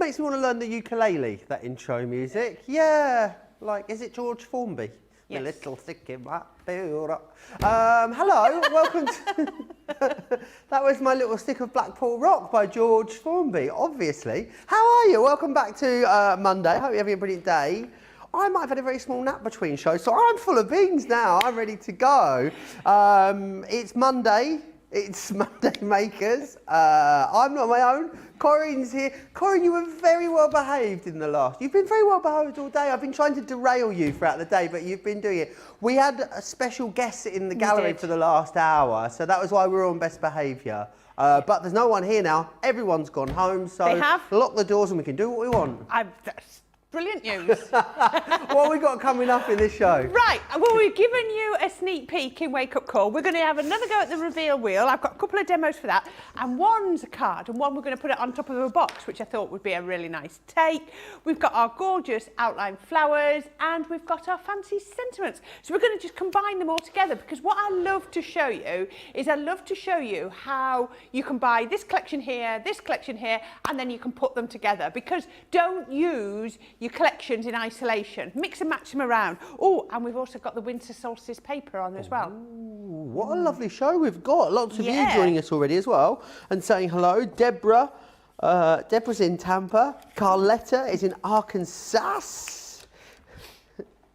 makes me want to learn the ukulele, that intro music. Yeah, like, is it George Formby? Yes. A little sticky might build up. Hello, welcome to... That was my little stick of Blackpool Rock by George Formby, obviously. How are you? Welcome back to Monday. Hope you're having a brilliant day. I might have had a very small nap between shows, so I'm full of beans now. I'm ready to go. It's Monday. It's Monday Makers. I'm not my own. Corrine's here. Corrine, you were very well behaved in the last. You've been very well behaved all day. I've been trying to derail you throughout the day, but you've been doing it. We had a special guest in the gallery for the last hour, so that was why we were on best behaviour. But there's no one here now. Everyone's gone home, so they have lock the doors and we can do what we want. Brilliant news. What have we got coming up in this show? Right, well, we've given you a sneak peek in Wake Up Call. We're going to have another go at the reveal wheel. I've got a couple of demos for that. And one's a card, and one we're going to put it on top of a box, which I thought would be a really nice take. We've got our gorgeous outline flowers, and we've got our fancy sentiments. So we're going to just combine them all together, because what I love to show you is I love to show you how you can buy this collection here, and then you can put them together. Because don't use your collections in isolation. Mix and match them around. Oh, and we've also got the winter solstice paper on as well. Ooh, what a lovely show we've got. Lots of you joining us already as well and saying hello. Deborah, Deborah's in Tampa. Carletta is in Arkansas.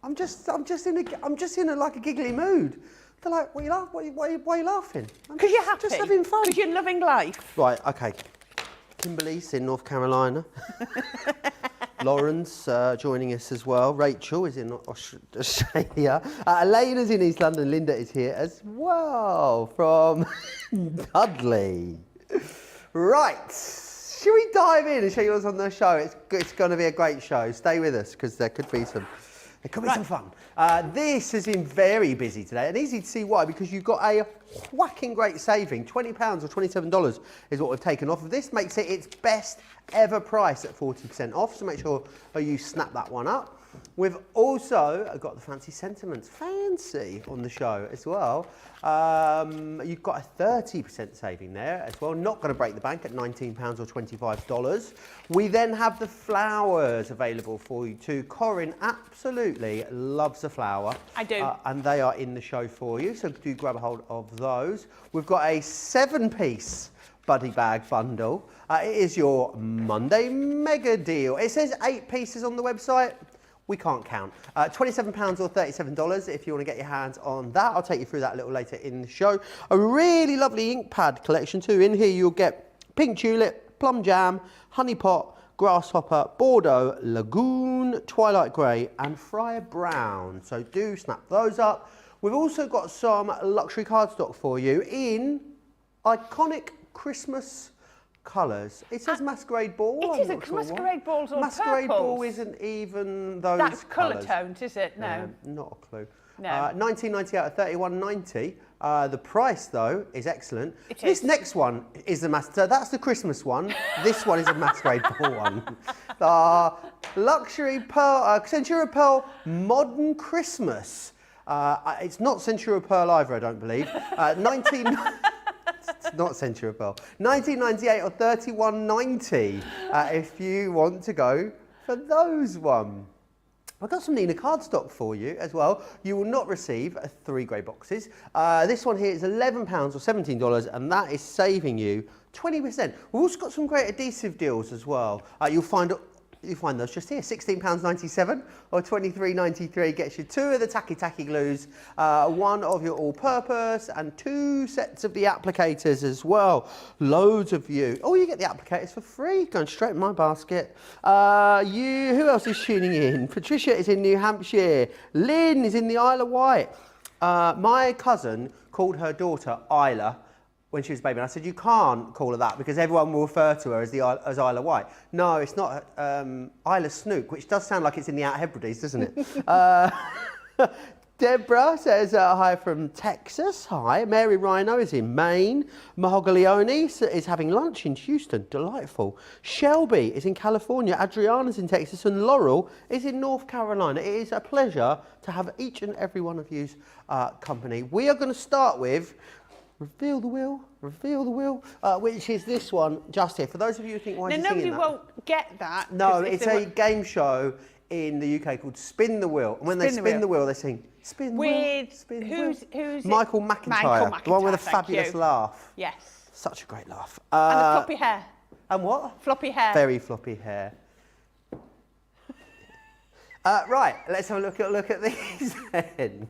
I'm just in a like a giggly mood. They're like, why are you laughing? Because you're happy. Just having fun. Because you're loving life. Right, okay. Kimberly's in North Carolina. Lauren's joining us as well. Rachel is in Australia. Elena's in East London. Linda is here as well from Dudley. Right. Should we dive in and show you what's on the show? It's going to be a great show. Stay with us because there could be some fun. This has been very busy today, and easy to see why, because you've got a whacking great saving. £20 or $27 is what we've taken off of this. Makes it its best ever price at 40% off, so make sure you snap that one up. We've also got the fancy sentiments, fancy, on the show as well. You've got a 30% saving there as well. Not going to break the bank at £19 or $25. We then have the flowers available for you too. Corrine absolutely loves a flower. I do. And they are in the show for you, so do grab a hold of those. We've got a 7-piece buddy bag bundle. It is your Monday mega deal. It says 8 pieces on the website. We can't count. £27 or $37 if you want to get your hands on that. I'll take you through that a little later in the show. A really lovely ink pad collection too. In here you'll get Pink Tulip, Plum Jam, Honey Pot, Grasshopper, Bordeaux, Lagoon, Twilight Grey and Friar Brown. So do snap those up. We've also got some luxury cardstock for you in iconic Christmas colours. It says Masquerade Ball. It is a Masquerade Ball's all Masquerade purples. Ball isn't even those That's colour colours. toned, is it? No. Not a clue. No. $19.90 out of $31.90. The price, though, is excellent. This next one is the so that's the Christmas one. This one is a Masquerade Ball one. Luxury Pearl, Centura Pearl Modern Christmas. It's not Centura Pearl either, I don't believe. It's not Centura Pearl. $19.98 or $31.90 if you want to go for those one. I've got some Nina cardstock for you as well. You will not receive 3 grey boxes. This one here is £11 or $17, and that is saving you 20%. We've also got some great adhesive deals as well. You'll find those just here. £16.97 or $23.93 gets you 2 of the tacky glues, 1 of your all-purpose, and 2 sets of the applicators as well. Loads of you. Oh, you get the applicators for free, going straight in my basket. Who else is tuning in? Patricia is in New Hampshire. Lynn is in the Isle of Wight. My cousin called her daughter Isla when she was a baby, and I said, you can't call her that because everyone will refer to her as Isla White. No, it's not Isla Snook, which does sound like it's in the Outer Hebrides, doesn't it? Deborah says hi from Texas. Hi. Mary Rhino is in Maine. Mahogaleone is having lunch in Houston. Delightful. Shelby is in California. Adriana's in Texas. And Laurel is in North Carolina. It is a pleasure to have each and every one of you's company. We are going to start with reveal the wheel, which is this one just here. For those of you who think, why is he nobody singing that? won't get that. No, it's a game show in the UK called Spin the Wheel. And when they spin the wheel, they sing, spin the wheel, spin the wheel. Who's Michael McIntyre, the one with a fabulous laugh. Yes. Such a great laugh. And the floppy hair. And what? Floppy hair. Very floppy hair. Right, let's have a look at these then.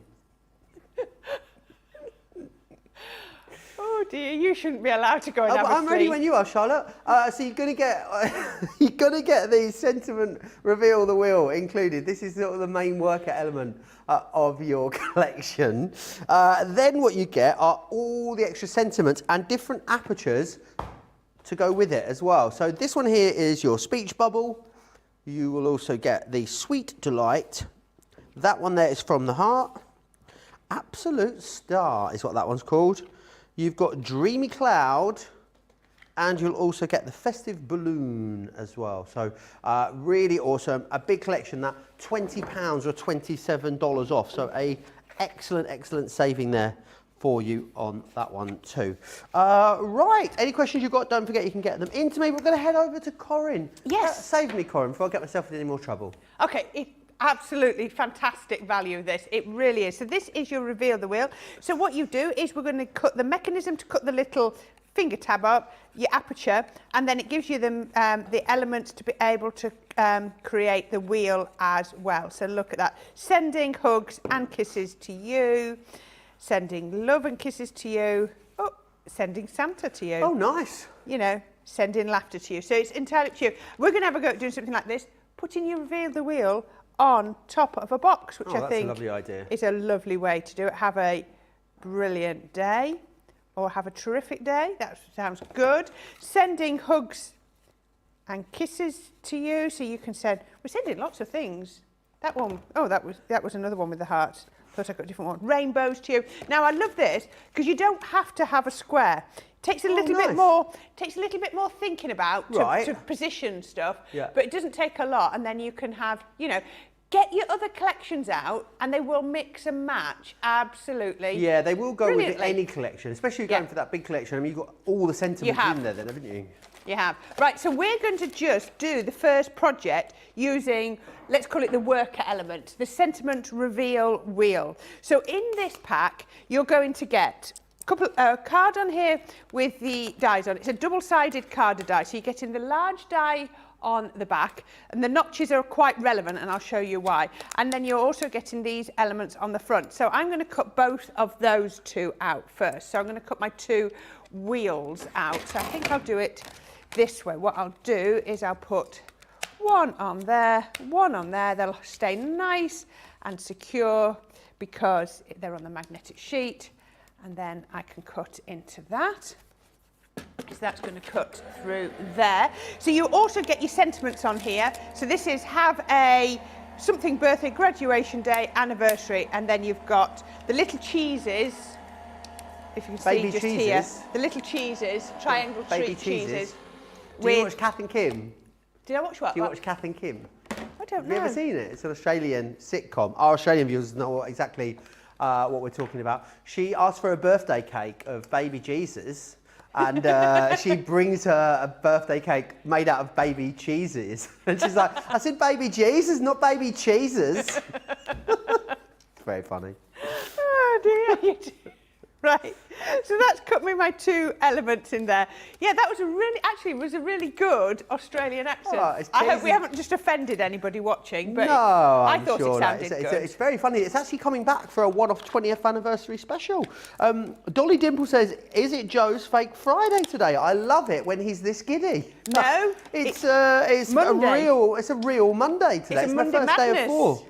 Oh dear, you shouldn't be allowed to go and have a I'm ready sleep. when you are, Charlotte. So you're going to get the sentiment reveal the wheel included. This is sort of the main worker element of your collection. Then what you get are all the extra sentiments and different apertures to go with it as well. So this one here is your speech bubble. You will also get the Sweet Delight. That one there is From the Heart. Absolute Star is what that one's called. You've got Dreamy Cloud, and you'll also get the Festive Balloon as well. So really awesome. A big collection, that £20 or $27 off. So a excellent saving there for you on that one too. Right, any questions you've got, don't forget you can get them into me. We're going to head over to Corrine. Yes. Save me, Corrine, before I get myself in any more trouble. Okay, absolutely fantastic value this. It really is. So this is your reveal the wheel. So what you do is we're going to cut the mechanism to cut the little finger tab up, your aperture, and then it gives you the elements to be able to create the wheel as well. So look at that. Sending hugs and kisses to you. Sending love and kisses to you. Oh, sending Santa to you. Oh, nice. You know, sending laughter to you. So it's entirely up to you. We're going to have a go at doing something like this. Putting your reveal the wheel on top of a box, which I think that's a lovely idea. Is a lovely way to do it. Have a brilliant day or have a terrific day. That sounds good. Sending hugs and kisses to you. So you can send, we're sending lots of things. That one, oh, that was another one with the hearts. Thought I got a different one. Rainbows to you. Now I love this because you don't have to have a square. It takes a little bit more. Takes a little bit more thinking about to position stuff. Yeah. But it doesn't take a lot, and then you can have, you know, get your other collections out, and they will mix and match absolutely. Yeah, they will go with any collection, especially if you're going for that big collection. I mean, you've got all the sentiments in there, then, haven't you? You have. Right, so we're going to just do the first project using, let's call it the worker element, the sentiment reveal wheel. So in this pack, you're going to get a card on here with the dies on it. It's a double-sided card of die, so you're getting the large die on the back, and the notches are quite relevant, and I'll show you why. And then you're also getting these elements on the front. So I'm going to cut both of those two out first. So I'm going to cut my two wheels out. So I think I'll do it this way. What I'll do is I'll put one on there, one on there. They'll stay nice and secure because they're on the magnetic sheet, and then I can cut into that. So that's going to cut through there. So you also get your sentiments on here. So this is have a something birthday, graduation day, anniversary, and then you've got the little cheeses. If you can see just here, the little cheeses, triangle cheeses. Do you watch Kath and Kim? Did I watch what? Do you watch Kath and Kim? I don't know. Have you ever seen it? It's an Australian sitcom. Our Australian viewers know exactly what we're talking about. She asked for a birthday cake of baby Jesus, and she brings her a birthday cake made out of baby cheeses. And she's like, I said baby Jesus, not baby cheeses. It's very funny. Oh dear. Right, so that's cut me my two elements in there. Yeah, that was a really good Australian accent. Oh, I hope we haven't just offended anybody watching, but I thought it sounded good. It's very funny. It's actually coming back for a one-off 20th anniversary special. Dolly Dimple says, is it Joe's Fake Friday today? I love it when he's this giddy. No, it's a real Monday today. It's Monday my first day of 4.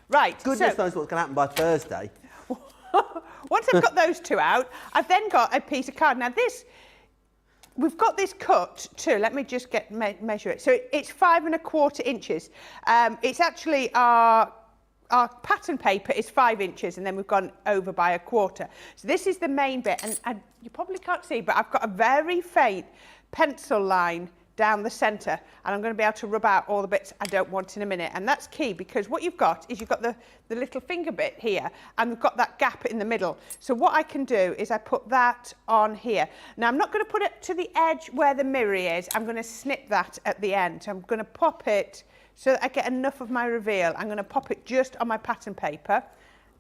Right. Goodness knows what's going to happen by Thursday. Once I've got those two out, I've then got a piece of card. Now we've got this cut too. Let me just measure it. So it's 5 1/4 inches. It's actually our pattern paper is 5 inches, and then we've gone over by 1/4. So this is the main bit, and you probably can't see, but I've got a very faint pencil line down the centre, and I'm going to be able to rub out all the bits I don't want in a minute. And that's key, because what you've got is you've got the little finger bit here, and we've got that gap in the middle. So what I can do is I put that on here. Now I'm not going to put it to the edge where the mirror is. I'm going to snip that at the end. So I'm going to pop it so that I get enough of my reveal. I'm going to pop it just on my pattern paper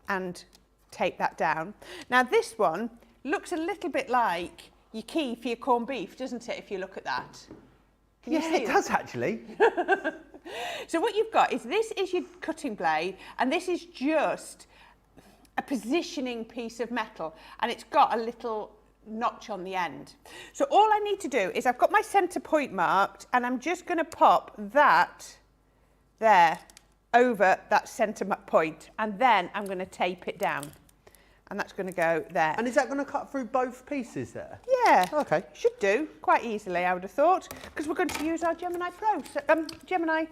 and tape that down. Now this one looks a little bit like your key for your corned beef, doesn't it, if you look at that? Yes, it does actually. So what you've got is this is your cutting blade, and this is just a positioning piece of metal, and it's got a little notch on the end. So all I need to do is I've got my centre point marked, and I'm just going to pop that there over that centre point, and then I'm going to tape it down. And that's going to go there. And is that going to cut through both pieces there? Yeah. Okay. Should do quite easily, I would have thought, because we're going to use our Gemini Pro, Gemini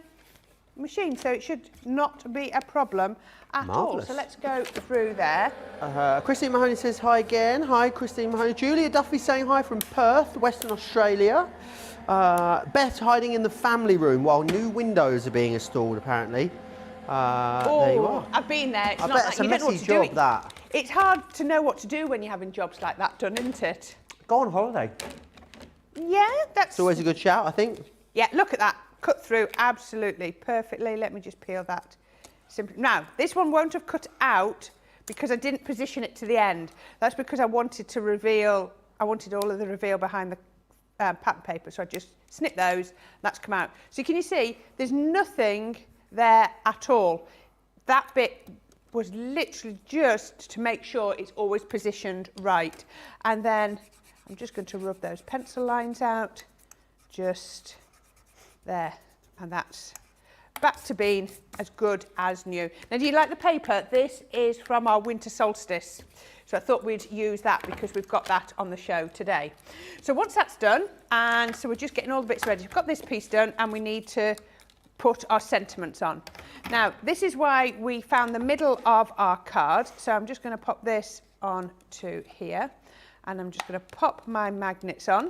machine, so it should not be a problem at all. So let's go through there. Christine Mahoney says hi again. Hi, Christine Mahoney. Julia Duffy saying hi from Perth, Western Australia. Beth hiding in the family room while new windows are being installed, apparently. There you are. I've been there. It's I not bet like it's a you don't know what messy to do. job, that. It's hard to know what to do when you're having jobs like that done, isn't it? Go on holiday. Yeah, that's... It's always a good shout, I think. Yeah, look at that. Cut through absolutely perfectly. Let me just peel that. Simply. Now, this one won't have cut out because I didn't position it to the end. That's because I wanted to reveal, I wanted all of the reveal behind the pattern paper. So I just snipped those, that's come out. So can you see, there's nothing there at all. That bit was literally just to make sure it's always positioned right. And then I'm just going to rub those pencil lines out, just there. And that's back to being as good as new. Now, do you like the paper? This is from our winter solstice. So I thought we'd use that because we've got that on the show today. So once that's done, and so we're just getting all the bits ready. We've got this piece done, and we need to put our sentiments on. Now, this is why we found the middle of our card. So I'm just going to pop this on to here, and I'm just going to pop my magnets on,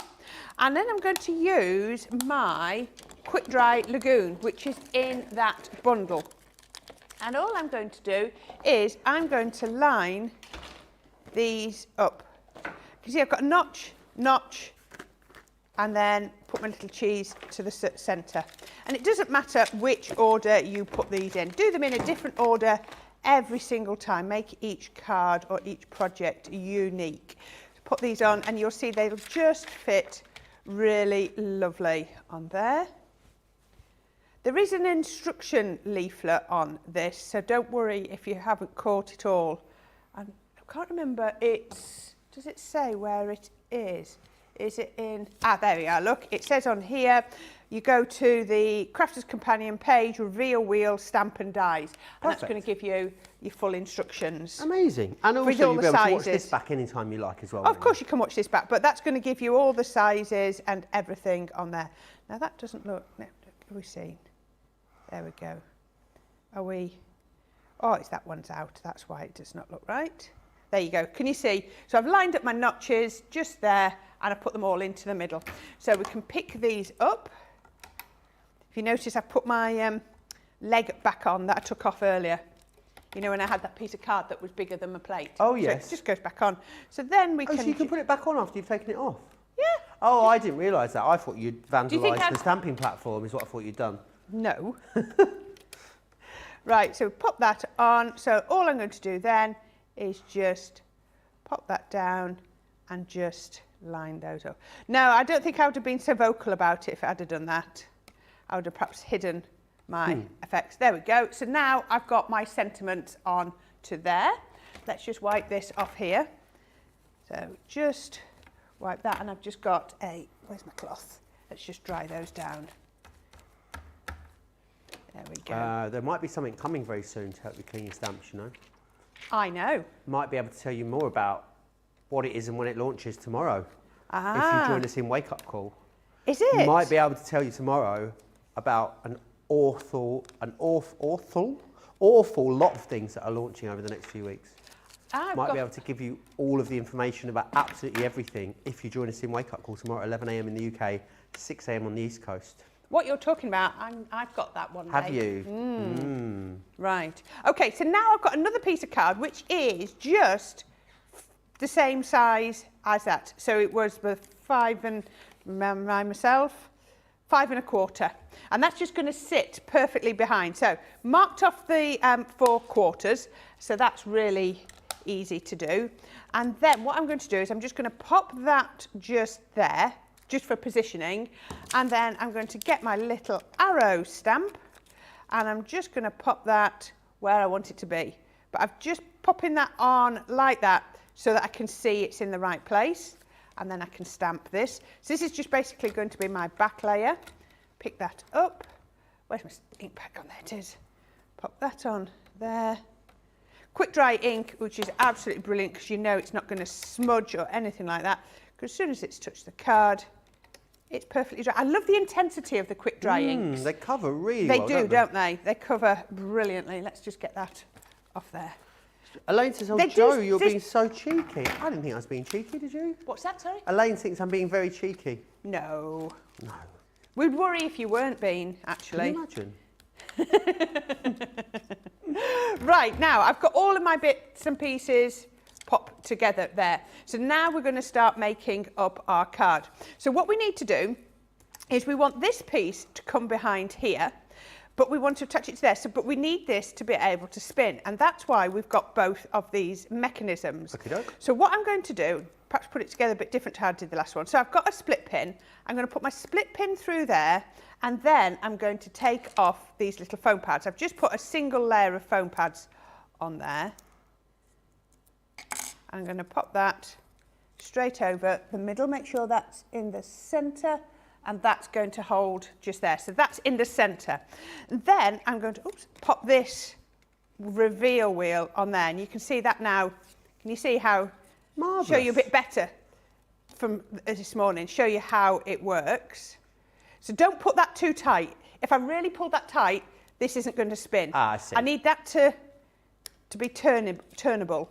and then I'm going to use my quick dry lagoon, which is in that bundle. And all I'm going to do is I'm going to line these up. You see, I've got a notch, and then put my little cheese to the centre. And it doesn't matter which order you put these in. Do them in a different order every single time. Make each card or each project unique. Put these on, and you'll see they'll just fit really lovely on there. There is an instruction leaflet on this, so don't worry if you haven't caught it all. And I can't remember, does it say where it is? Is it in, there we are, look, it says on here, you go to the Crafter's Companion page, reveal wheel, stamp and dies. And that's going to give you your full instructions. Amazing. And also you'll be able to watch this back anytime you like as well. Of course you can watch this back, but that's going to give you all the sizes and everything on there. Now that doesn't look, are we seeing? There we go. Are we, it's that one's out, that's why it does not look right. There you go, can you see? So I've lined up my notches just there, and I put them all into the middle. So we can pick these up. If you notice, I've put my leg back on that I took off earlier. You know, when I had that piece of card that was bigger than my plate. Oh, yes. So it just goes back on. So then we can... so you can put it back on after you've taken it off? Yeah. Oh, I didn't realise that. I thought you'd vandalised the I'd... stamping platform, is what I thought you'd done. No. Right, so pop that on. So all I'm going to do then is just pop that down and just line those up. No, I don't think I would have been so vocal about it if I'd have done that. I would have perhaps hidden my effects. There we go. So now I've got my sentiments on to there. Let's just wipe this off here. So just wipe that, and I've just got where's my cloth? Let's just dry those down. There we go. There might be something coming very soon to help you clean your stamps, you know. I know. Might be able to tell you more about what it is and when it launches tomorrow. Ah. If you join us in Wake Up Call. Is it? Might be able to tell you tomorrow about an awful lot of things that are launching over the next few weeks. Might be able to give you all of the information about absolutely everything if you join us in Wake Up Call tomorrow at 11 a.m. in the UK, 6 a.m. on the East Coast. What you're talking about, I've got that one. Have you? Right. Okay, so now I've got another piece of card which is just the same size as that. So it was the 5 and myself, 5 1/4, and that's just going to sit perfectly behind. So marked off the 4 quarters, so that's really easy to do. And then what I'm going to do is I'm just going to pop that just there, just for positioning, and then I'm going to get my little arrow stamp and I'm just going to pop that where I want it to be. But I'm just popping that on like that so that I can see it's in the right place, and then I can stamp this. So this is just basically going to be my back layer. Pick that up. Where's my ink pack on? There it is. Pop that on there. Quick dry ink, which is absolutely brilliant because you know it's not going to smudge or anything like that, because as soon as it's touched the card, it's perfectly dry. I love the intensity of the quick dry inks. They cover really well, don't they? They cover brilliantly. Let's just get that off there. Elaine says, oh, Joe, you're being so cheeky. I didn't think I was being cheeky, did you? What's that, sorry? Elaine thinks I'm being very cheeky. No. No. We'd worry if you weren't being, actually. Can you imagine? Right, now I've got all of my bits and pieces popped together there. So now we're going to start making up our card. So what we need to do is we want this piece to come behind here, but we want to attach it to there. So, but we need this to be able to spin, and that's why we've got both of these mechanisms. Okey-doke. So what I'm going to do, perhaps put it together a bit different to how I did the last one. So I've got a split pin. I'm going to put my split pin through there, and then I'm going to take off these little foam pads. I've just put a single layer of foam pads on there. I'm going to pop that straight over the middle, make sure that's in the centre, and that's going to hold just there. So that's in the centre. And then I'm going to pop this reveal wheel on there, and you can see that now. Can you see how? Marvellous. Show you a bit better from this morning, show you how it works. So don't put that too tight. If I really pull that tight, this isn't going to spin. I see. I need that to be turnable.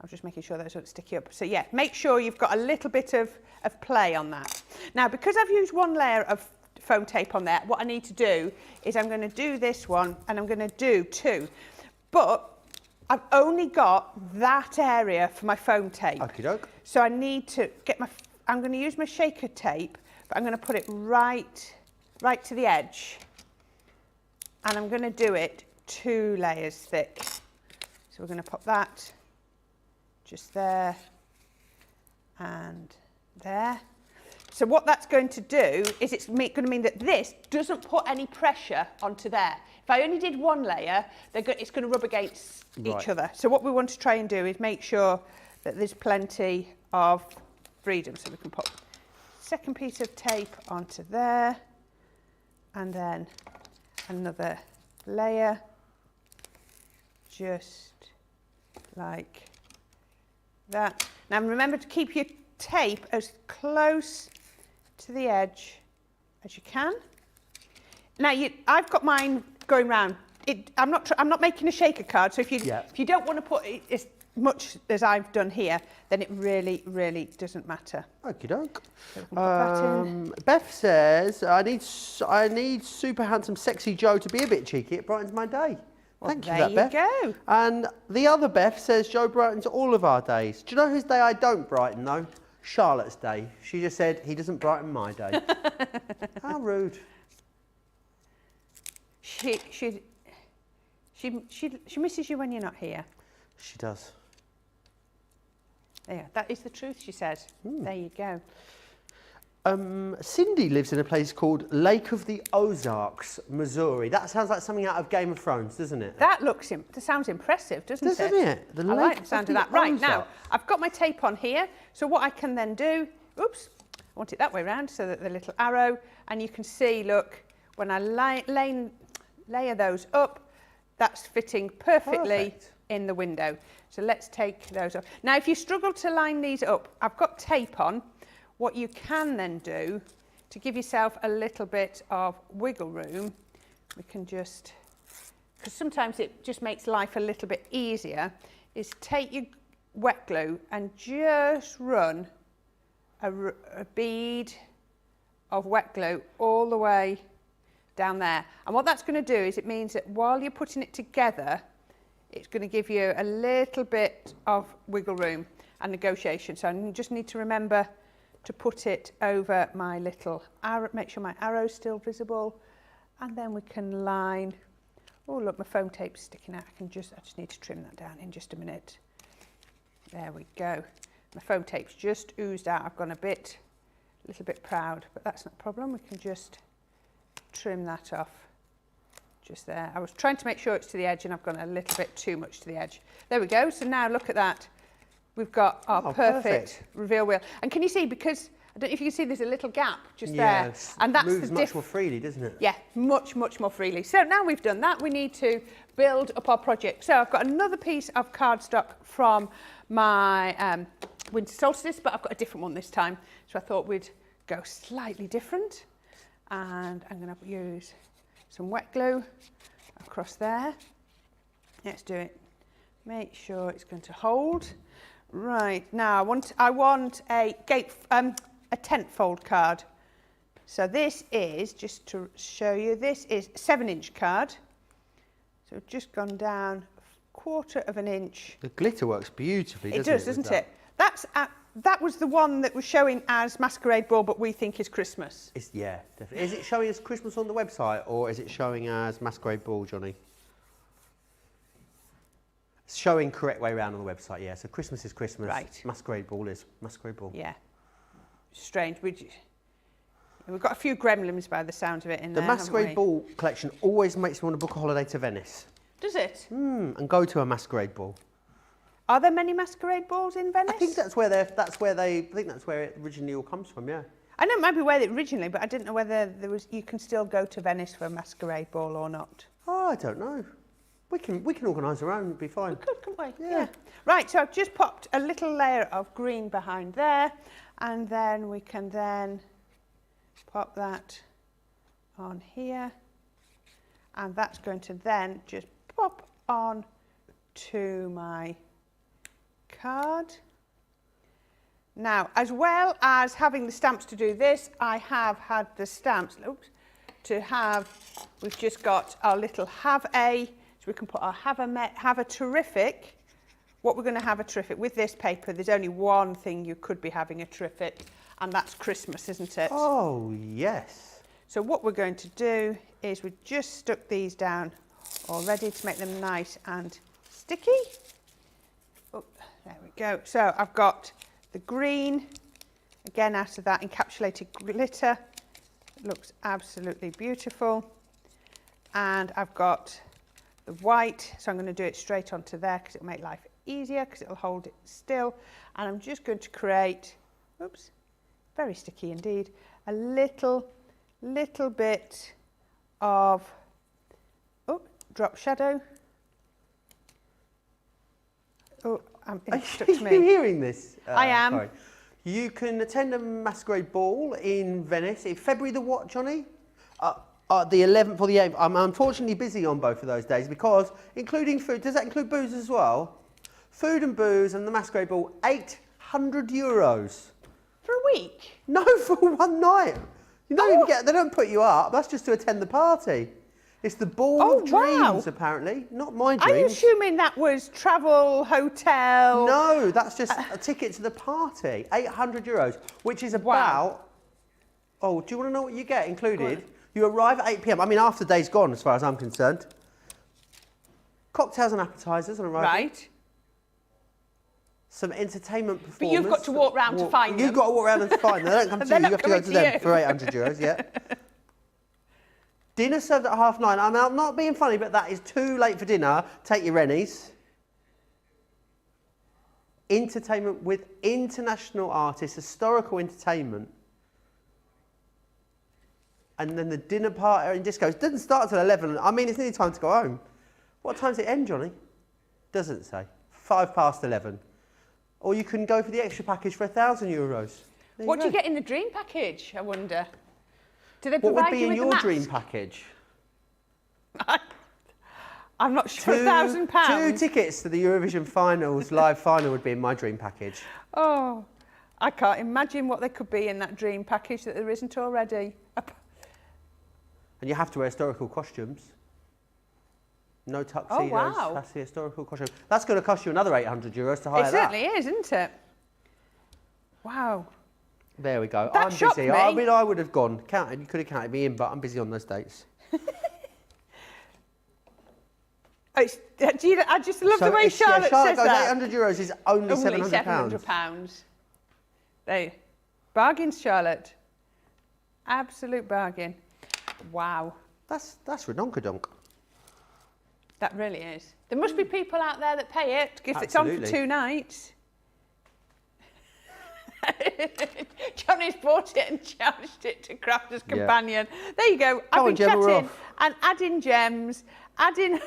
I'm just making sure those don't stick you up. So yeah, make sure you've got a little bit of play on that. Now, because I've used one layer of foam tape on there, what I need to do is I'm going to do this one, and I'm going to do 2. But I've only got that area for my foam tape. Okey-doke. So I need to get I'm going to use my shaker tape, but I'm going to put it right to the edge. And I'm going to do it 2 layers thick. So we're going to pop that just there and there. So what that's going to do is it's going to mean that this doesn't put any pressure onto there. If I only did 1 layer, it's going to rub against each other. So what we want to try and do is make sure that there's plenty of freedom. So we can put second piece of tape onto there, and then another layer, just like that. Now remember to keep your tape as close to the edge as you can. Now I've got mine going round. I'm not making a shaker card, so if you don't want to put it as much as I've done here, then it really doesn't matter. Okey-doke. So Beth says, I need super handsome, sexy Joe to be a bit cheeky. It brightens my day. Well, Thank you for that, Beth. there you go. And the other Beth says, Joe brightens all of our days. Do you know whose day I don't brighten, though? Charlotte's day. She just said, he doesn't brighten my day. How rude. She misses you when you're not here. She does. There, that is the truth, she says. There you go. Cindy lives in a place called Lake of the Ozarks, Missouri. That sounds like something out of Game of Thrones, doesn't it? That sounds impressive, doesn't it? Doesn't it? I like the sound of that. Right, now, I've got my tape on here, so what I can then do, I want it that way round, so that the little arrow, and you can see, look, when I layer those up, that's fitting perfectly in the window. So let's take those off. Now, if you struggle to line these up, I've got tape on. What you can then do to give yourself a little bit of wiggle room, we can just, because sometimes it just makes life a little bit easier, is take your wet glue and just run a bead of wet glue all the way down there. And what that's going to do is it means that while you're putting it together, it's going to give you a little bit of wiggle room and negotiation. So I just need to remember to put it over my little arrow, make sure my arrow's still visible, and then we can line. Oh look, my foam tape's sticking out. I just need to trim that down in just a minute. There we go. My foam tape's just oozed out. I've gone a little bit proud, but that's not a problem. We can just trim that off just there. I was trying to make sure it's to the edge and I've gone a little bit too much to the edge. There we go. So now look at that. We've got our perfect reveal wheel. And can you see, because I don't know if you can see, there's a little gap just there. And that's moves much more freely, doesn't it? Yeah, much more freely. So now we've done that, we need to build up our project. So I've got another piece of cardstock from my winter solstice, but I've got a different one this time. So I thought we'd go slightly different. And I'm going to use some wet glue across there. Let's do it. Make sure it's going to hold. Right, now I want a tent fold card. So this is, just to show you, this is a 7-inch card. So I've just gone down a 1/4 of an inch. The glitter works beautifully, doesn't it? It does, doesn't it? That was the one that was showing as Masquerade Ball, but we think is Christmas. Yeah, definitely. Is it showing as Christmas on the website, or is it showing as Masquerade Ball, Johnny? It's showing correct way around on the website, yeah. So Christmas is Christmas. Right. Masquerade Ball is Masquerade Ball. Yeah. Strange. We've got a few gremlins by the sound of it in there. The Masquerade Ball collection always makes me want to book a holiday to Venice. Does it? And go to a Masquerade Ball. Are there many Masquerade Balls in Venice? I think that's where it originally all comes from, yeah. I know it might be where it originally, but I didn't know whether you can still go to Venice for a Masquerade Ball or not. Oh, I don't know. We can organise our own, it'll be fine. We could, couldn't we? Yeah. Right, so I've just popped a little layer of green behind there, and then we can then pop that on here, and that's going to then just pop on to my card. Now, as well as having the stamps to do this, I have had the stamps, we've just got our little have a, so we can put our have a terrific. What we're going to have a terrific with this paper, there's only one thing you could be having a terrific, and that's Christmas, isn't it? Oh, yes. So what we're going to do is we've just stuck these down already to make them nice and sticky. Oh, there we go. So I've got the green, again out of that encapsulated glitter. It looks absolutely beautiful. And I've got the white, so I'm going to do it straight onto there because it'll make life easier because it'll hold it still. And I'm just going to create, oops, very sticky indeed, a little bit of drop shadow. Oh, it stuck to me. Are you hearing this? I am. Sorry. You can attend a Masquerade Ball in Venice in February the what, Johnny? The 11th or the 8th. I'm unfortunately busy on both of those days because, including food, does that include booze as well? Food and booze and the Masquerade Ball, €800. For a week? No, for one night. You don't even get, they don't put you up, that's just to attend the party. It's the Ball of Dreams, apparently, not my dreams. Are you assuming that was travel, hotel? No, that's just a ticket to the party, €800, which is about, oh, do you want to know what you get included? You arrive at 8 p.m. I mean, after the day's gone, as far as I'm concerned. Cocktails and appetisers on arrival. Right. Some entertainment performance. But you've got to walk round to find them. You've got to walk around and find them. They don't come to you. You have to go to them for €800, yeah. Dinner served at 9:30. I'm not being funny, but that is too late for dinner. Take your Rennies. Entertainment with international artists, historical entertainment. And then the dinner party and disco. It doesn't start till 11. I mean, it's nearly time to go home. What time does it end, Johnny? Doesn't say. 11:05. Or you can go for the extra package for €1,000. What do you get in the dream package, I wonder? Do they What provide would be you in with your the dream package? I'm not sure. £1,000. 2 tickets to the Eurovision Finals live final would be in my dream package. Oh, I can't imagine what there could be in that dream package that there isn't already. And you have to wear historical costumes. No tuxedos. Oh, wow. That's the historical costume. That's going to cost you another €800 to hire It certainly is, isn't it? Wow. There we go. That I'm shocked busy. me. I mean, I would have gone. You could have counted me in, but I'm busy on those dates. I just love the way Charlotte says goes, that. €800 is only £700. £700. There. Bargains, Charlotte. Absolute bargain. Wow. That's redonkadonk. That really is. There must be people out there that pay it because it's on for Absolutely. 2 nights. Johnny's bought it and charged it to Crafter's Companion. There you go. I've been chatting and adding gems, adding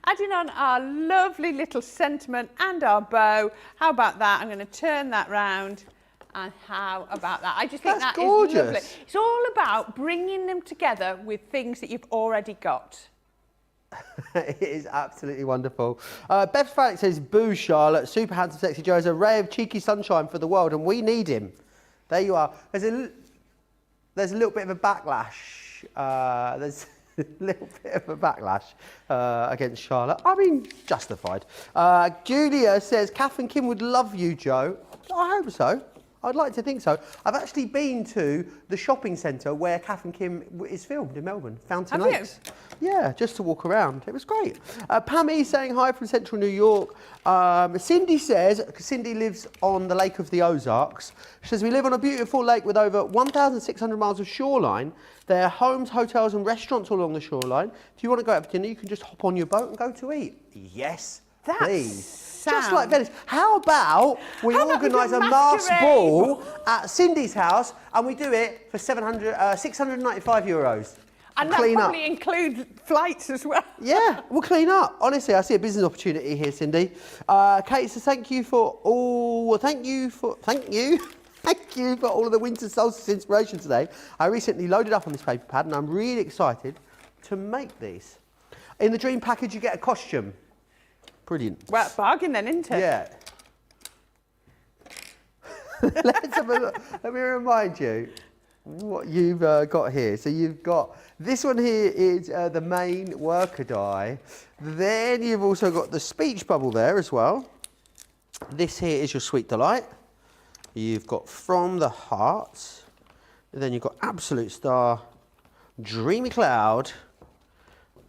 on our lovely little sentiment and our bow. How about that? I'm going to turn that round. And how about that? I just think That's that gorgeous. is lovely. It's all about bringing them together with things that you've already got. It is absolutely wonderful. Bev Frank says, boo, Charlotte. Super handsome, sexy Joe is a ray of cheeky sunshine for the world, and we need him. There you are. There's a little bit of a backlash. There's a little bit of a backlash against Charlotte. I mean, justified. Julia says, Kath and Kim would love you, Joe. I hope so. I'd like to think so. I've actually been to the shopping centre where Kath and Kim is filmed in Melbourne, Fountain Lakes. Yeah, just to walk around. It was great. Pammy saying hi from Central New York. Cindy says, because Cindy lives on the Lake of the Ozarks, she says, we live on a beautiful lake with over 1,600 miles of shoreline. There are homes, hotels and restaurants all along the shoreline. If you want to go out for dinner, you can just hop on your boat and go to eat. Yes, please. Just like Venice. How about we organise a masked ball at Cindy's house and we do it for €695? And that probably includes flights as well. Yeah, we'll clean up. Honestly, I see a business opportunity here, Cindy. Kate says, thank you for all of the winter solstice inspiration today. I recently loaded up on this paper pad and I'm really excited to make these. In the dream package, you get a costume. Brilliant. Well, bargain then, isn't it? Yeah. Let's have a look. Let me remind you what you've got here. So you've got, this one here is the main worker die. Then you've also got the speech bubble there as well. This here is your Sweet Delight. You've got From the Heart. And then you've got Absolute Star, Dreamy Cloud,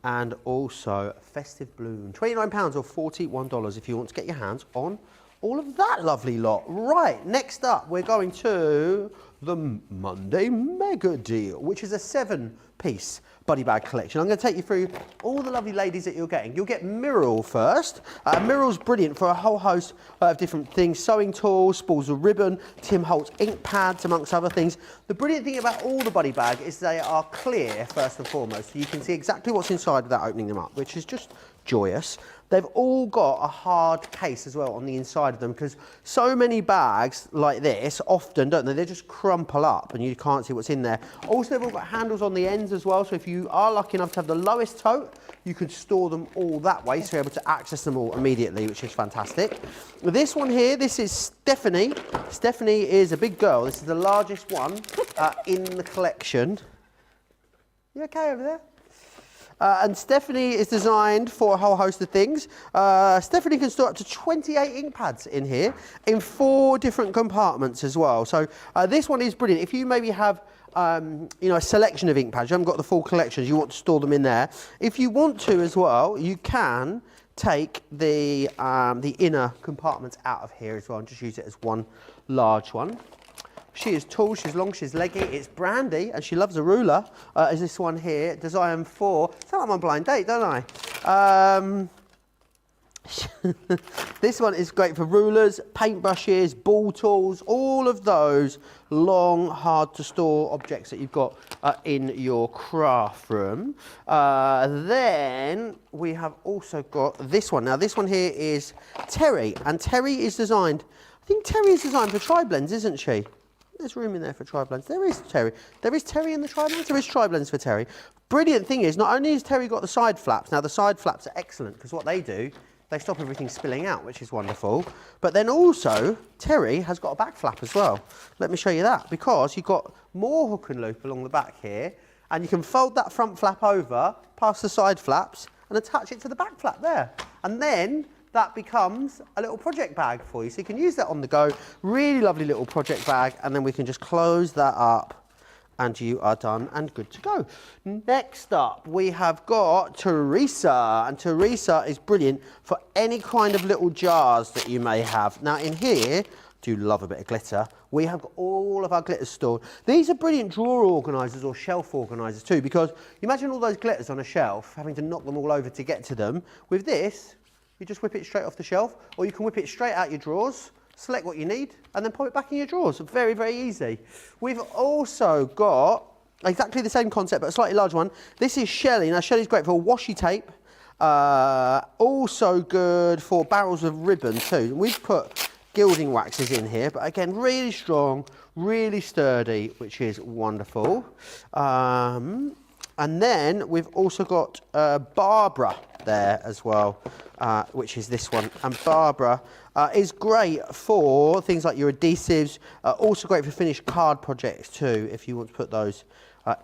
and also Festive Bloom. £29 or $41 if you want to get your hands on all of that lovely lot. Right, next up, we're going to the Monday Mega Deal, which is a 7-piece buddy bag collection. I'm going to take you through all the lovely ladies that you're getting. You'll get Miral first. Miral's brilliant for a whole host of different things. Sewing tools, spools of ribbon, Tim Holtz ink pads, amongst other things. The brilliant thing about all the buddy bag is they are clear, first and foremost. So you can see exactly what's inside without opening them up, which is just joyous. They've all got a hard case as well on the inside of them, because so many bags like this often, don't they? They just crumple up and you can't see what's in there. Also, they've all got handles on the ends as well. So if you are lucky enough to have the lowest tote, you can store them all that way. So you're able to access them all immediately, which is fantastic. This one here, this is Stephanie. Stephanie is a big girl. This is the largest one in the collection. You okay over there? And Stephanie is designed for a whole host of things. Stephanie can store up to 28 ink pads in here in 4 different compartments as well. So this one is brilliant. If you maybe have a selection of ink pads, you haven't got the full collections, you want to store them in there. If you want to as well, you can take the inner compartments out of here as well and just use it as one large one. She is tall, she's long, she's leggy. It's Brandy, and she loves a ruler. Is this one here, designed for... Sound like I'm on blind date, don't I? This one is great for rulers, paintbrushes, ball tools, all of those long, hard-to-store objects that you've got in your craft room. Then we have also got this one. Now, this one here is Terry, and Terry is designed... I think Terry is designed for tri-blends, isn't she? There's room in there for tri-blends. There is Terry. There is Terry in the tri-blends. There is tri-blends for Terry. Brilliant thing is, not only has Terry got the side flaps, now the side flaps are excellent because what they do, they stop everything spilling out, which is wonderful. But then also, Terry has got a back flap as well. Let me show you that, because you've got more hook and loop along the back here, and you can fold that front flap over, past the side flaps, and attach it to the back flap there. And then that becomes a little project bag for you. So you can use that on the go. Really lovely little project bag, and then we can just close that up and you are done and good to go. Next up, we have got Teresa, and Teresa is brilliant for any kind of little jars that you may have. Now in here, do love a bit of glitter. We have got all of our glitters stored. These are brilliant drawer organisers or shelf organisers too, because you imagine all those glitters on a shelf, having to knock them all over to get to them. With this, you just whip it straight off the shelf, or you can whip it straight out your drawers, select what you need, and then pop it back in your drawers. Very, very easy. We've also got exactly the same concept, but a slightly larger one. This is Shelley. Now, Shelley's great for washi tape. Also good for barrels of ribbon too. We've put gilding waxes in here, but again, really strong, really sturdy, which is wonderful. And then we've also got Barbara there as well, which is this one. And Barbara is great for things like your adhesives, also great for finished card projects too, if you want to put those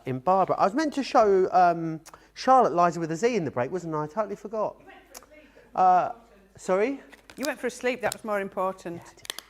in Barbara. I was meant to show Charlotte Liza with a Z in the break, wasn't I? I totally forgot. You went for a sleep, Sorry? You went for a sleep, that was more important.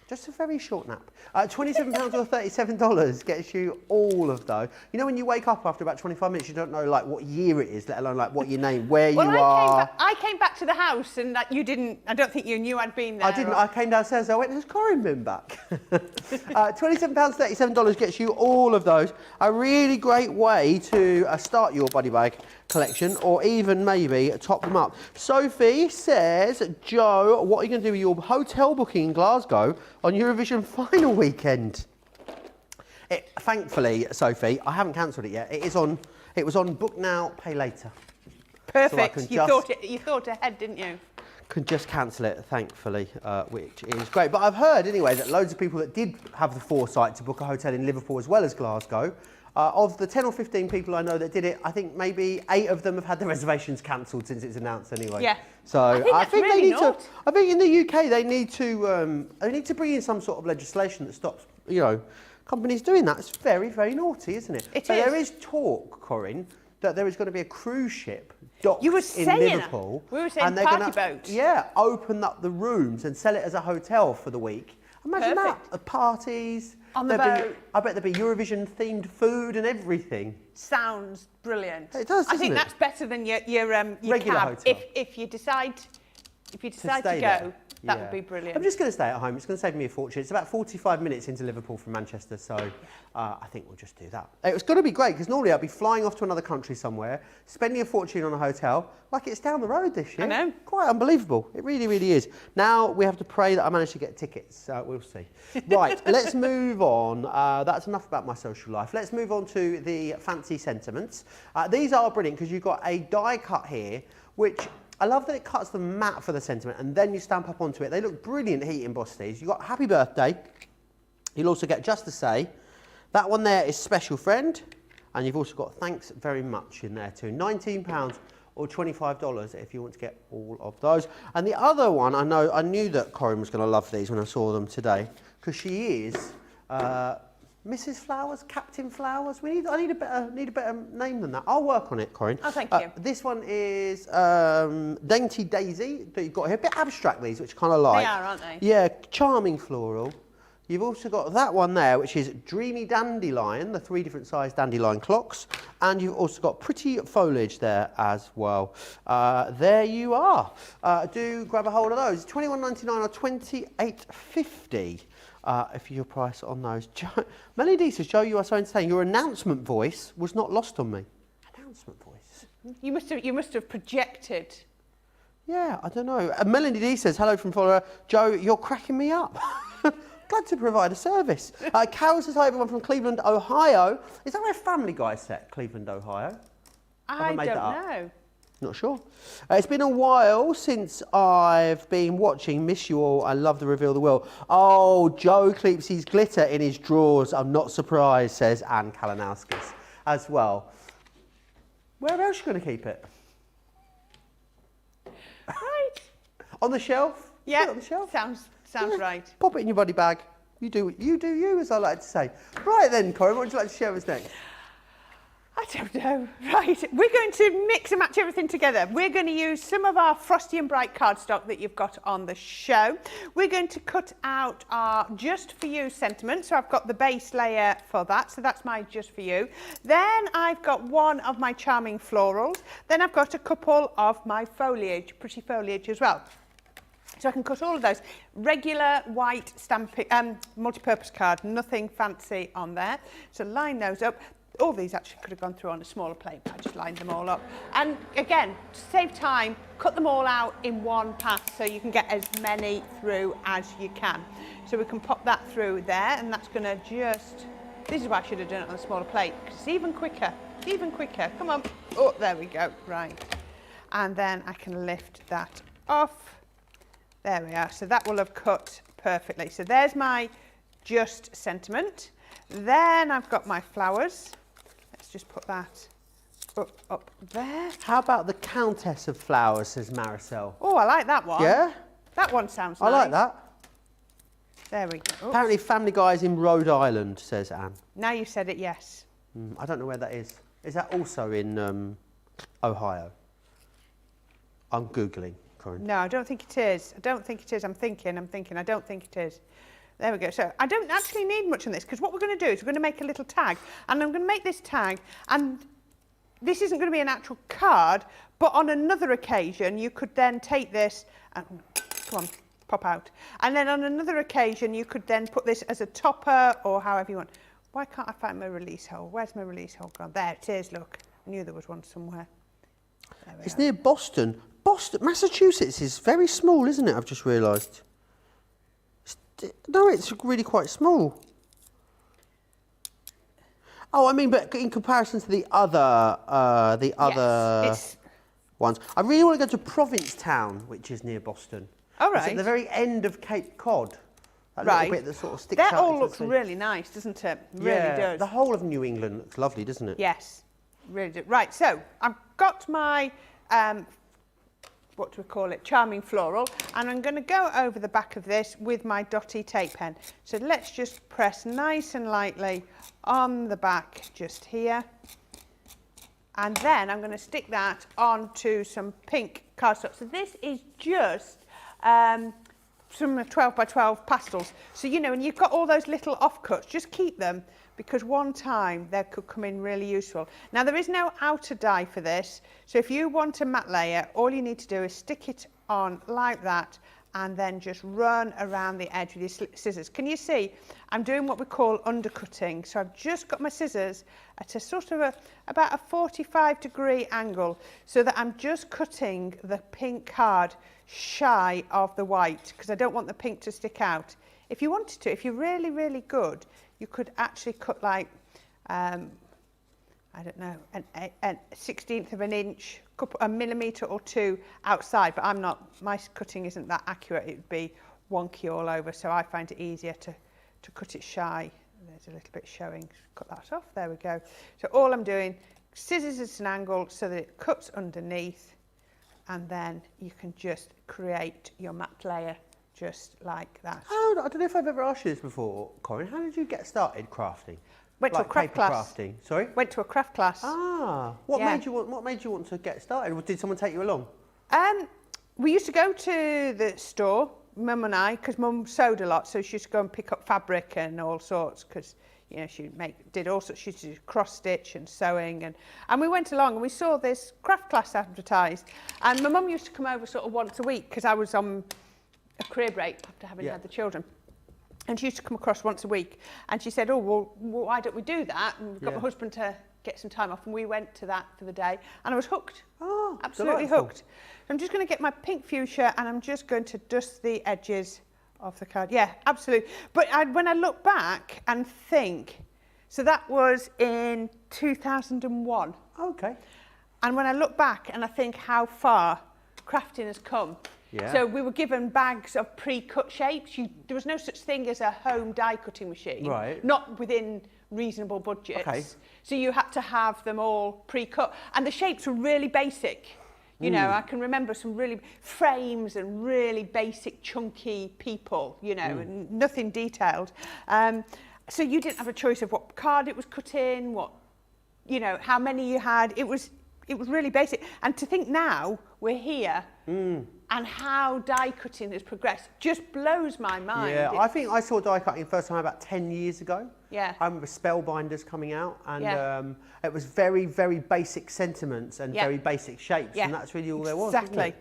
Just a very short nap. £27 or $37 gets you all of those. You know, when you wake up after about 25 minutes, you don't know like what year it is, let alone like what your name, where you are. I came back to the house and you didn't, I don't think you knew I'd been there. I didn't, I came downstairs, I went, has Corrine been back? £27, $37 gets you all of those. A really great way to start your body bag collection, or even maybe top them up. Sophie says, Joe, what are you going to do with your hotel booking in Glasgow on Eurovision final weekend? Thankfully, Sophie, I haven't cancelled it yet. It was on book now, pay later. Perfect. So you thought ahead, didn't you? Can just cancel it, thankfully, which is great. But I've heard anyway that loads of people that did have the foresight to book a hotel in Liverpool as well as Glasgow, of the 10 or 15 people I know that did it, I think maybe 8 of them have had their reservations cancelled since it's announced anyway. Yeah. So I think they need to. I think in the UK they need to bring in some sort of legislation that stops, you know, companies doing that. It's very, very naughty, isn't it? It is. There is talk, Corrine, that there is going to be a cruise ship docked in Liverpool. We were saying and they're party boat. Yeah, open up the rooms and sell it as a hotel for the week. Imagine Perfect. that. Parties. On the boat. I bet there'd be Eurovision themed food and everything. Sounds brilliant. It does, doesn't I think it? that's better than your Regular cab. hotel. If you decide to stay go, there. that Yeah. would be brilliant. I'm just going to stay at home. It's going to save me a fortune. It's about 45 minutes into Liverpool from Manchester, so I think we'll just do that. It was going to be great, because normally I'd be flying off to another country somewhere, spending a fortune on a hotel, like it's down the road this year. I know. Quite unbelievable. It really, really is. Now we have to pray that I manage to get tickets. We'll see. Right, let's move on. That's enough about my social life. Let's move on to the fancy sentiments. These are brilliant, because you've got a die cut here, which I love that it cuts the mat for the sentiment and then you stamp up onto it. They look brilliant heat embossed these. You've got happy birthday. You'll also get just to say. That one there is special friend. And you've also got thanks very much in there too. £19 or $25 if you want to get all of those. And the other one, I knew that Corrine was going to love these when I saw them today, because she is Mrs. Flowers, Captain Flowers. I need a better name than that. I'll work on it, Corrine. Oh, thank you. This one is Dainty Daisy that you've got here. A bit abstract, these, which I kind of like. They are, aren't they? Yeah, charming floral. You've also got that one there, which is Dreamy Dandelion, the 3 different size dandelion clocks. And you've also got pretty foliage there as well. There you are. Do grab a hold of those. $21.99 or $28.50. If your price on those. Melanie D says, Joe, you are so entertaining. Your announcement voice was not lost on me. Announcement voice? You must have projected. Yeah, I don't know. Melanie D says, hello from follower. Joe, you're cracking me up. Glad to provide a service. Carol says, hi everyone from Cleveland, Ohio. Is that where Family Guy set, Cleveland, Ohio? I don't know. Not sure. It's been a while since I've been watching. Miss you all. I love the Reveal the Will. Oh, Joe keeps his glitter in his drawers. I'm not surprised, says Anne Kalinowskis as well. Where else are you going to keep it? Right. On the shelf? Yeah, Put it on the shelf. sounds right. Pop it in your body bag. You do you, as I like to say. Right then, Corrine, what would you like to share with us next? I don't know. Right, we're going to mix and match everything together. We're going to use some of our Frosty and Bright cardstock that you've got on the show. We're going to cut out our Just For You sentiment. So I've got the base layer for that. So that's my Just For You. Then I've got one of my charming florals. Then I've got a couple of my foliage, pretty foliage as well. So I can cut all of those. Regular white stamping, multi-purpose card, nothing fancy on there. So line those up. All these actually could have gone through on a smaller plate, but I just lined them all up. And again, to save time, cut them all out in one pass so you can get as many through as you can. So we can pop that through there, and that's going to just, this is why I should have done it on a smaller plate, because it's even quicker, Come on. Oh, there we go, right. And then I can lift that off. There we are, so that will have cut perfectly. So there's my just sentiment. Then I've got my flowers. Let's just put that up there. How about the Countess of Flowers, says Maricel. Oh, I like that one. Yeah? That one sounds nice. I like that. There we go. Apparently Family Guy's in Rhode Island, says Anne. Now you said it, yes. I don't know where that is. Is that also in Ohio? I'm Googling, Corrine. No, I don't think it is. I'm thinking. I don't think it is. There we go. So I don't actually need much on this, because what we're going to do is we're going to make a little tag. And I'm going to make this tag, and this isn't going to be an actual card, but on another occasion you could then take this and, come on, pop out. And then on another occasion you could then put this as a topper or however you want. Why can't I find my release hole? Where's my release hole gone? There it is, look. I knew there was one somewhere. It's near Boston. Massachusetts is very small, isn't it? I've just realised. No, it's really quite small. Oh, I mean, but in comparison to the other ones, I really want to go to Provincetown, which is near Boston. All right. It's at the very end of Cape Cod. That right. little bit that sort of sticks out. That all looks really nice, doesn't it? Really does. The whole of New England looks lovely, doesn't it? Yes, really do. Right, so I've got my what do we call it, charming floral, and I'm going to go over the back of this with my dotty tape pen. So let's just press nice and lightly on the back just here, and then I'm going to stick that onto some pink cardstock. So this is just some 12 by 12 pastels. So, you know, and you've got all those little offcuts, just keep them, because one time they could come in really useful. Now, there is no outer die for this, so if you want a matte layer, all you need to do is stick it on like that and then just run around the edge with your scissors. Can you see? I'm doing what we call undercutting. So I've just got my scissors at a sort of about a 45-degree angle, so that I'm just cutting the pink card shy of the white, because I don't want the pink to stick out. If you wanted to, if you're really, really good, you could actually cut like, I don't know, a 1/16 of an inch, a millimetre or two outside, but I'm not, my cutting isn't that accurate. It would be wonky all over, so I find it easier to cut it shy. There's a little bit showing, cut that off, there we go. So all I'm doing, scissors at an angle so that it cuts underneath, and then you can just create your matte layer just like that. I don't know if I've ever asked you this before, Corrine. How did you get started crafting? Went to a craft class. Crafting. Sorry? Went to a craft class. Ah, what made you want to get started? Did someone take you along? We used to go to the store, Mum and I, because Mum sewed a lot, so she used to go and pick up fabric and all sorts, because you know she did all sorts. She used to do cross stitch and sewing, and we went along and we saw this craft class advertised, and my mum used to come over sort of once a week, because I was on a career break after having had the children. And she used to come across once a week, and she said, oh, well, why don't we do that? And we've got my husband to get some time off, and we went to that for the day, and I was hooked. Oh, absolutely delightful. Hooked. I'm just going to get my pink fuchsia, and I'm just going to dust the edges of the card. Yeah, absolutely. But when I look back and think, so that was in 2001. Okay. And when I look back and I think how far crafting has come. Yeah. So we were given bags of pre-cut shapes. There was no such thing as a home die cutting machine. Right. Not within reasonable budgets. Okay. So you had to have them all pre-cut. And the shapes were really basic. You know, I can remember some really frames and really basic chunky people, you know, and nothing detailed. So you didn't have a choice of what card it was cut in, what, you know, how many you had. It was really basic. And to think now we're here and how die cutting has progressed just blows my mind. Yeah, I think I saw die cutting first time about 10 years ago. Yeah. I remember Spellbinders coming out, and it was very, very basic sentiments and very basic shapes, and that's really all there was. Exactly.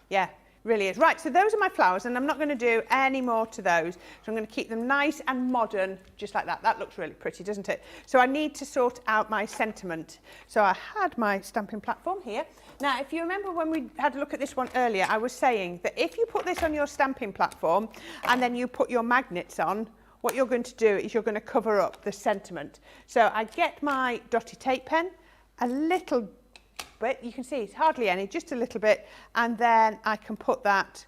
Yeah, really is. Right, so those are my flowers, and I'm not going to do any more to those. So I'm going to keep them nice and modern, just like that. That looks really pretty, doesn't it? So I need to sort out my sentiment. So I had my stamping platform here. Now, if you remember when we had a look at this one earlier, I was saying that if you put this on your stamping platform and then you put your magnets on, what you're going to do is you're going to cover up the sentiment. So I get my dotty tape pen, a little bit, you can see it's hardly any, just a little bit, and then I can put that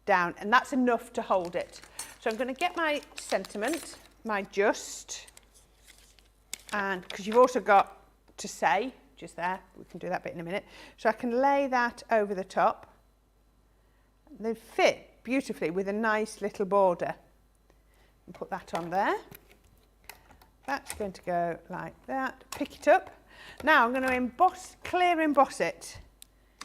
down, and that's enough to hold it. So I'm going to get my sentiment, my just, and because you've also got to say, just there, we can do that bit in a minute. So I can lay that over the top. They fit beautifully with a nice little border. And put that on there. That's going to go like that. Pick it up. Now I'm going to emboss, clear emboss it.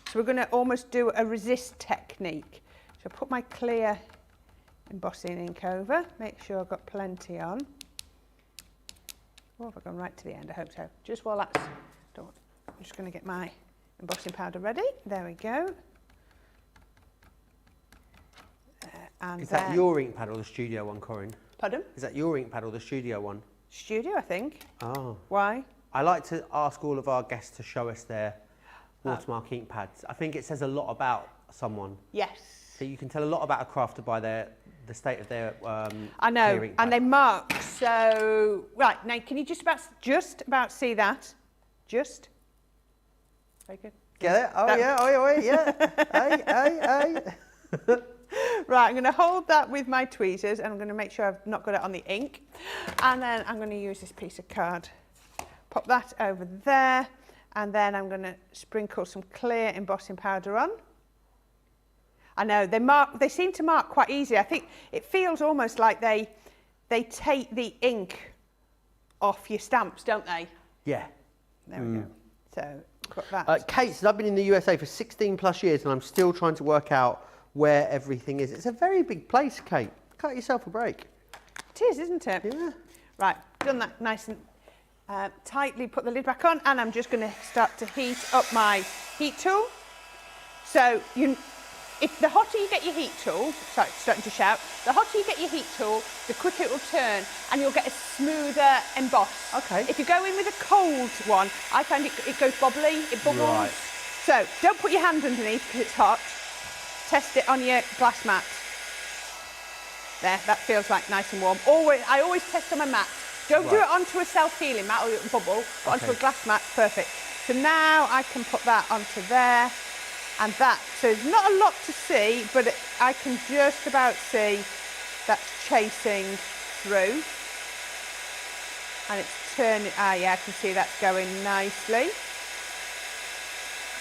So we're going to almost do a resist technique. So put my clear embossing ink over. Make sure I've got plenty on. Oh, have I gone right to the end? I hope so. Just while that's done, I'm just going to get my embossing powder ready. There we go. And is that your ink pad or the studio one, Corrine? Pardon? Is that your ink pad or the studio one? Studio, I think. Oh. Why? I like to ask all of our guests to show us their watermark ink pads. I think it says a lot about someone. Yes. So you can tell a lot about a crafter by the state of their I know, clear ink pad. and they mark. So right now, can you just about see that? Just. Very good. Get it? Oh yeah. Hey. Right, I'm going to hold that with my tweezers, and I'm going to make sure I've not got it on the ink. And then I'm going to use this piece of card. Pop that over there, and then I'm going to sprinkle some clear embossing powder on. I know, they seem to mark quite easy. I think it feels almost like they take the ink off your stamps, don't they? Yeah. There we go. So, put that. Kate says, I've been in the USA for 16 plus years, and I'm still trying to work out where everything is. It's a very big place, Kate. Cut yourself a break. It is, isn't it? Yeah. Right, done that nice and tightly, put the lid back on, and I'm just going to start to heat up my heat tool. So if the hotter you get your heat tool, sorry, starting to shout, the hotter you get your heat tool, the quicker it will turn, and you'll get a smoother emboss. Okay. If you go in with a cold one, I find it goes bobbly, it bubbles. Right. So don't put your hand underneath because it's hot. Test it on your glass mat. There, that feels like nice and warm. I always test on my mat. Don't do it onto a self-healing mat or it'll bubble, but onto a glass mat, perfect. So now I can put that onto there, and that, so there's not a lot to see, but I can just about see that's chasing through. And it's turning, yeah, I can see that's going nicely.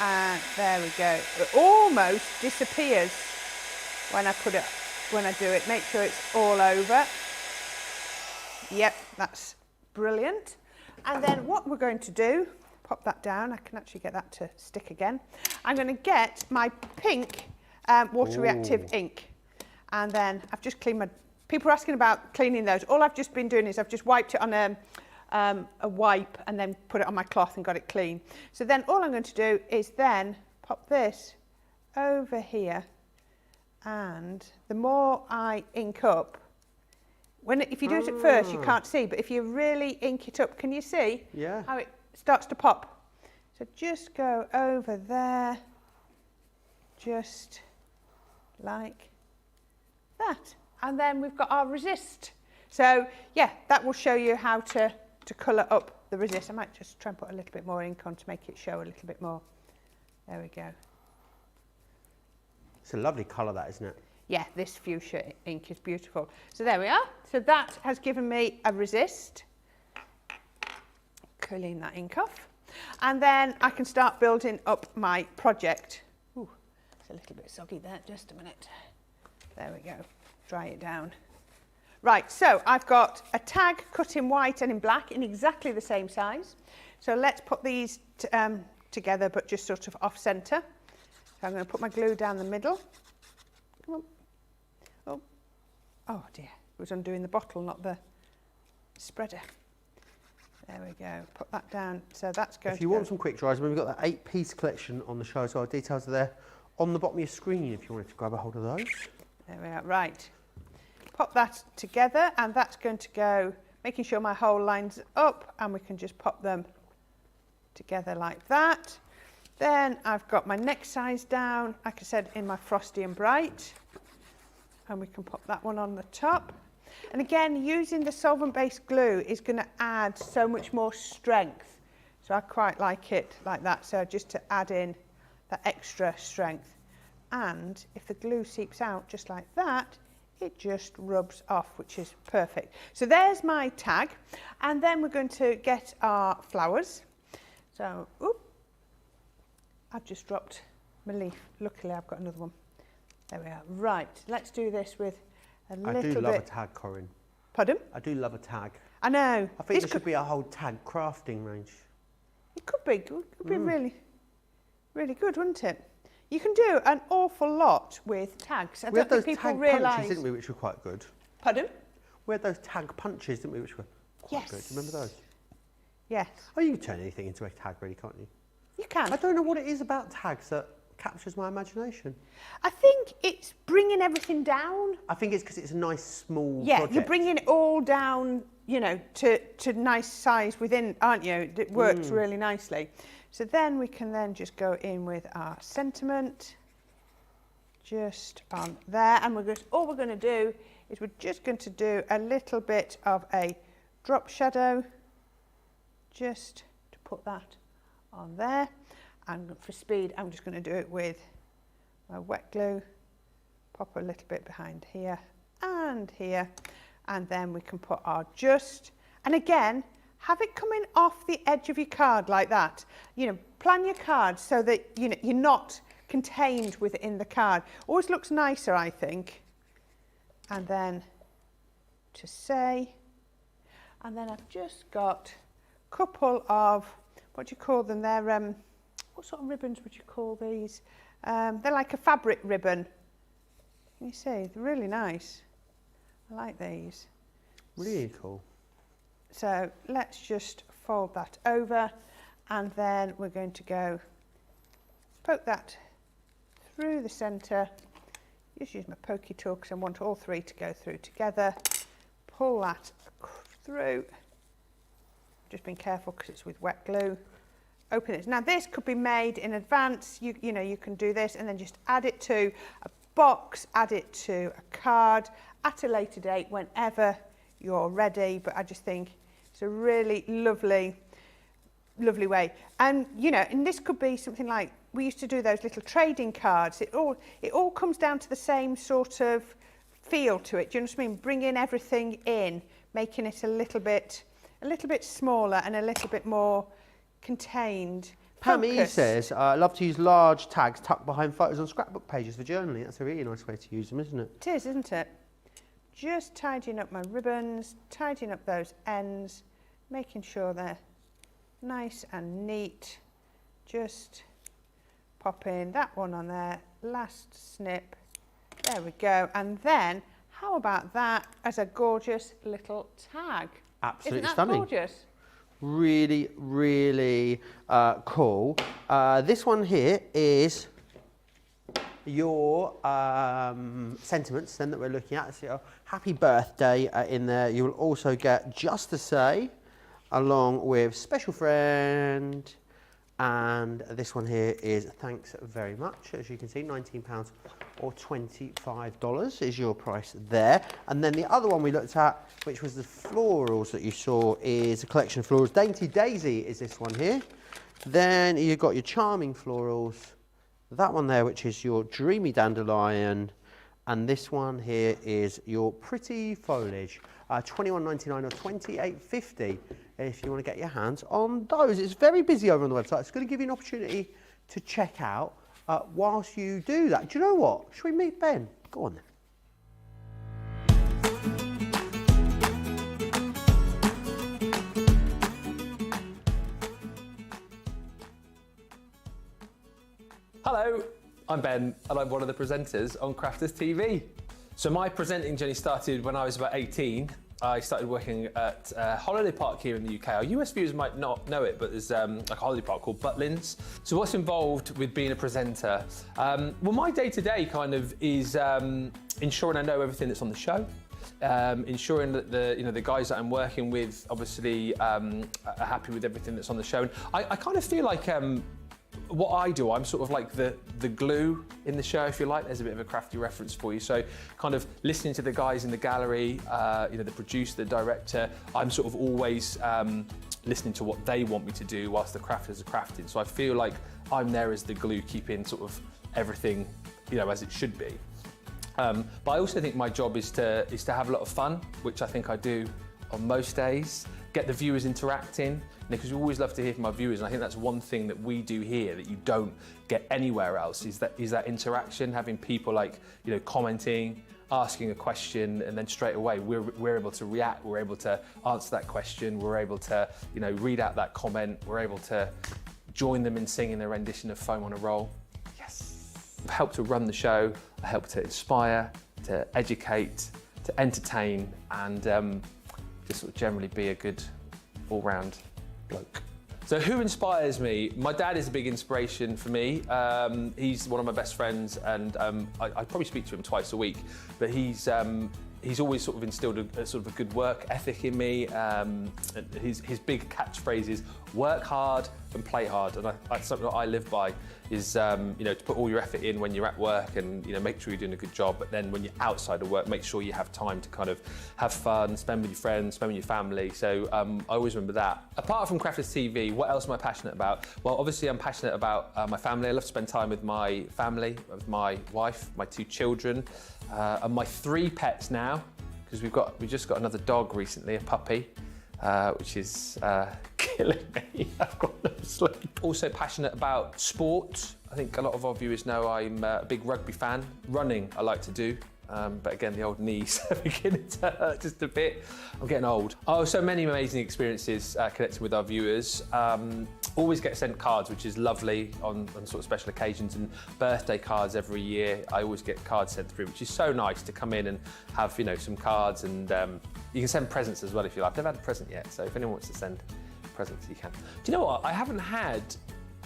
And there we go. It almost disappears when I do it. Make sure it's all over. Yep, that's brilliant. And then what we're going to do, pop that down. I can actually get that to stick again. I'm going to get my pink water reactive ink. And then I've just cleaned my, people are asking about cleaning those. All I've just been doing is I've just wiped it on a wipe and then put it on my cloth and got it clean. So then all I'm going to do is then pop this over here, and the more I ink up, if you do it at first you can't see, but if you really ink it up, can you see how it starts to pop? So just go over there, just like that, and then we've got our resist. So yeah, that will show you how to colour up the resist. I might just try and put a little bit more ink on to make it show a little bit more. There we go. It's a lovely colour, that, isn't it? Yeah, this fuchsia ink is beautiful. So there we are. So that has given me a resist. Clean that ink off. And then I can start building up my project. Ooh, It's a little bit soggy there, just a minute. There we go, dry it down. Right, so I've got a tag cut in white and in black in exactly the same size. So let's put these together, but just sort of off centre. So I'm going to put my glue down the middle. Come on. Oh, oh dear, it was undoing the bottle, not the spreader. There we go, put that down. So that's going to If you want some quick dries, we've got that 8-piece collection on the show, so our details are there on the bottom of your screen if you wanted to grab a hold of those. There we are, right. Pop that together, and that's going to go, making sure my hole lines up, and we can just pop them together like that. Then I've got my next size down, like I said, in my Frosty and Bright, and we can pop that one on the top. And again, using the solvent-based glue is going to add so much more strength. So I quite like it like that, so just to add in that extra strength. And if the glue seeps out just like that, it just rubs off, which is perfect. So there's my tag, and then we're going to get our flowers. So, oop, I've just dropped my leaf. Luckily, I've got another one. There we are. Right, let's do this with a little bit. I do love a tag, Corrine. Pardon? I do love a tag. I know. I think there should be a whole tag crafting range. It could be. It could be really, really good, wouldn't it? You can do an awful lot with tags. I We had don't those think people tag realise. punches, didn't we, which were quite good. Pardon? We had those tag punches, didn't we, which were quite good. Do you remember those? Yes. Oh, you can turn anything into a tag, really, can't you? You can. I don't know what it is about tags that captures my imagination. I think it's bringing everything down. I think it's because it's a nice small Yeah, project. you're bringing it all down, you know, to nice size within, aren't you? It works really nicely. So then we can then just go in with our sentiment, just on there, and all we're going to do is we're just going to do a little bit of a drop shadow, just to put that on there. And for speed, I'm just going to do it with my wet glue. Pop a little bit behind here and here, and then we can put our just, and again, have it coming off the edge of your card like that. You know, plan your card so that you're not contained within the card. Always looks nicer, I think. And then to say, and then I've just got a couple of, what do you call them? They're what sort of ribbons would you call these? They're like a fabric ribbon. Can you see? They're really nice. I like these. Really cool. So let's just fold that over, and then we're going to go poke that through the centre. Just use my pokey tool because I want all three to go through together. Pull that through. Just being careful because it's with wet glue. Open it. Now this could be made in advance. You know, you can do this and then just add it to a box, add it to a card at a later date whenever you're ready. But I just think it's a really lovely way. And you know, and this could be something like, we used to do those little trading cards. It all comes down to the same sort of feel to it. Do you know what I mean? Bringing everything in, making it a little bit smaller and a little bit more contained. Pam E says, I love to use large tags tucked behind photos on scrapbook pages for journaling. That's a really nice way to use them, isn't it? It is, isn't it? Just tidying up my ribbons, tidying up those ends, making sure they're nice and neat. Just pop in that one on there, last snip. There we go. And then, how about that as a gorgeous little tag? Absolutely Isn't that stunning. Gorgeous? Really, really cool. This one here is your sentiments then that we're looking at. So your happy birthday in there. You will also get just to say, along with special friend, and this one here is thanks very much. As you can see, £19 or $25 is your price there. And then the other one we looked at, which was the florals that you saw, is a collection of florals. Dainty Daisy is this one here. Then you've got your charming florals. That one there, which is your dreamy dandelion. And this one here is your pretty foliage. $21.99 or $28.50 if you want to get your hands on those. It's very busy over on the website. It's going to give you an opportunity to check out whilst you do that. Do you know what? Should we meet Ben? Go on then. Hello, I'm Ben and I'm one of the presenters on Crafters TV. So my presenting journey started when I was about 18. I started working at a holiday park here in the UK. Our US viewers might not know it, but there's like a holiday park called Butlins. So what's involved with being a presenter? Well, my day-to-day kind of is ensuring I know everything that's on the show. Ensuring that the guys that I'm working with obviously are happy with everything that's on the show. And I kind of feel like what I do, I'm sort of like the glue in the show, if you like. There's a bit of a crafty reference for you. So kind of listening to the guys in the gallery, the producer, the director, I'm sort of always listening to what they want me to do whilst the crafters are crafting. So I feel like I'm there as the glue, keeping sort of everything, as it should be. But I also think my job is to have a lot of fun, which I think I do on most days. Get the viewers interacting, because we always love to hear from our viewers, and I think that's one thing that we do here that you don't get anywhere else, is that interaction, having people like, commenting, asking a question, and then straight away we're able to react, we're able to answer that question, we're able to, read out that comment, we're able to join them in singing their rendition of Foam on a Roll. Yes. I help to run the show, I help to inspire, to educate, to entertain, and just sort of generally be a good all-round bloke. So who inspires me? My dad is a big inspiration for me. He's one of my best friends, and I probably speak to him twice a week, but he's always sort of instilled a sort of a good work ethic in me. His big catchphrase is work hard and play hard, and that's something that I live by, is to put all your effort in when you're at work, and make sure you're doing a good job, but then when you're outside of work, make sure you have time to kind of have fun, spend with your friends, spend with your family. So I always remember that. Apart from Crafters TV, what else am I passionate about? Well, obviously I'm passionate about my family. I love to spend time with my family, with my wife, my 2 children, and my 3 pets now, because we've just got another dog recently, a puppy, which is killing me. I've got no sleep. Also passionate about sport. I think a lot of our viewers know I'm a big rugby fan. Running I like to do, but again, the old knees are beginning to hurt just a bit. I'm getting old. Oh, so many amazing experiences connecting with our viewers. Always get sent cards, which is lovely on sort of special occasions, and birthday cards every year. I always get cards sent through, which is so nice to come in and have some cards, and you can send presents as well if you like. I've never had a present yet, so if anyone wants to send presents, you can. Do you know what? I haven't had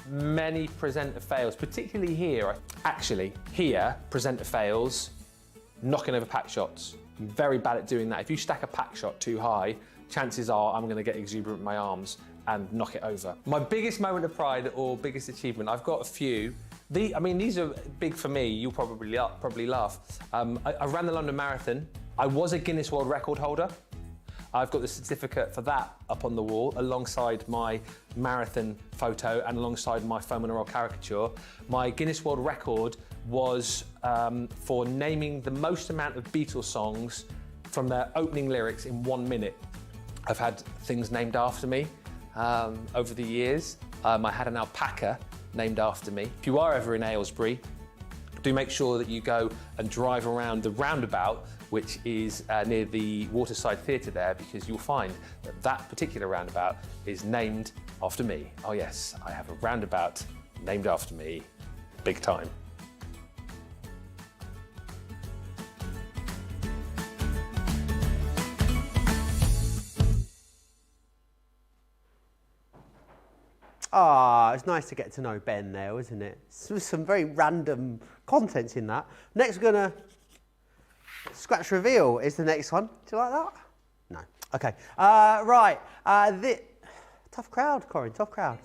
many presenter fails, particularly here. Actually, here, presenter fails, knocking over pack shots. I'm very bad at doing that. If you stack a pack shot too high, chances are I'm going to get exuberant with my arms and knock it over. My biggest moment of pride or biggest achievement, I've got a few. These are big for me. You'll probably laugh. I ran the London Marathon. I was a Guinness World Record holder. I've got the certificate for that up on the wall alongside my marathon photo and alongside my Foam on a Roll caricature. My Guinness World Record was for naming the most amount of Beatles songs from their opening lyrics in 1 minute. I've had things named after me over the years. I had an alpaca named after me. If you are ever in Aylesbury, do make sure that you go and drive around the roundabout, which is near the Waterside Theatre there, because you'll find that that particular roundabout is named after me. Oh yes, I have a roundabout named after me, big time. Ah, it's nice to get to know Ben there, isn't it? Some very random contents in that. Next, we're going to scratch reveal is the next one. Do you like that? No. Okay. Right. Tough crowd, Corrine. Tough crowd.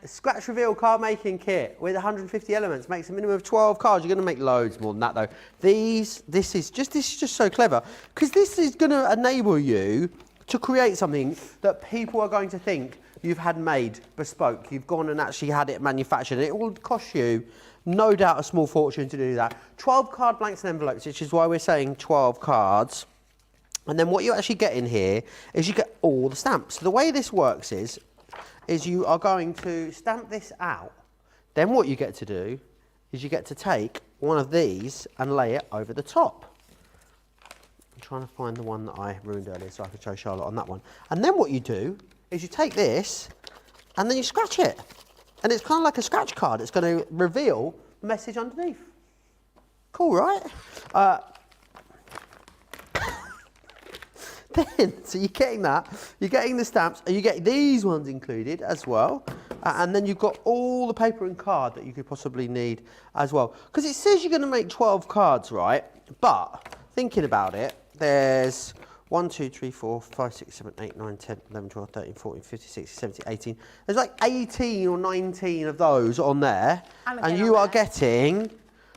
Scratch reveal card making kit with 150 elements makes a minimum of 12 cards. You're going to make loads more than that though. This is just so clever, because this is going to enable you to create something that people are going to think you've had made bespoke. You've gone and actually had it manufactured. It will cost you, no doubt, a small fortune to do that. 12 card blanks and envelopes, which is why we're saying 12 cards. And then what you actually get in here is you get all the stamps. So the way this works is you are going to stamp this out Then what you get to do is you get to take one of these and lay it over the top. I'm trying to find the one that I ruined earlier so I could show Charlotte on that one. And then what you do is you take this and then you scratch it. And it's kind of like a scratch card. It's going to reveal the message underneath. Cool, right? Then, so you're getting that, you're getting the stamps, and you get these ones included as well. And then you've got all the paper and card that you could possibly need as well. Because it says you're going to make 12 cards, right? But thinking about it, there's 1, 2, 3, 4, 5, 6, 7, 8, 9, 10, 11, 12, 13, 14, 15, 16, 17, 18. There's like 18 or 19 of those on there. And you are getting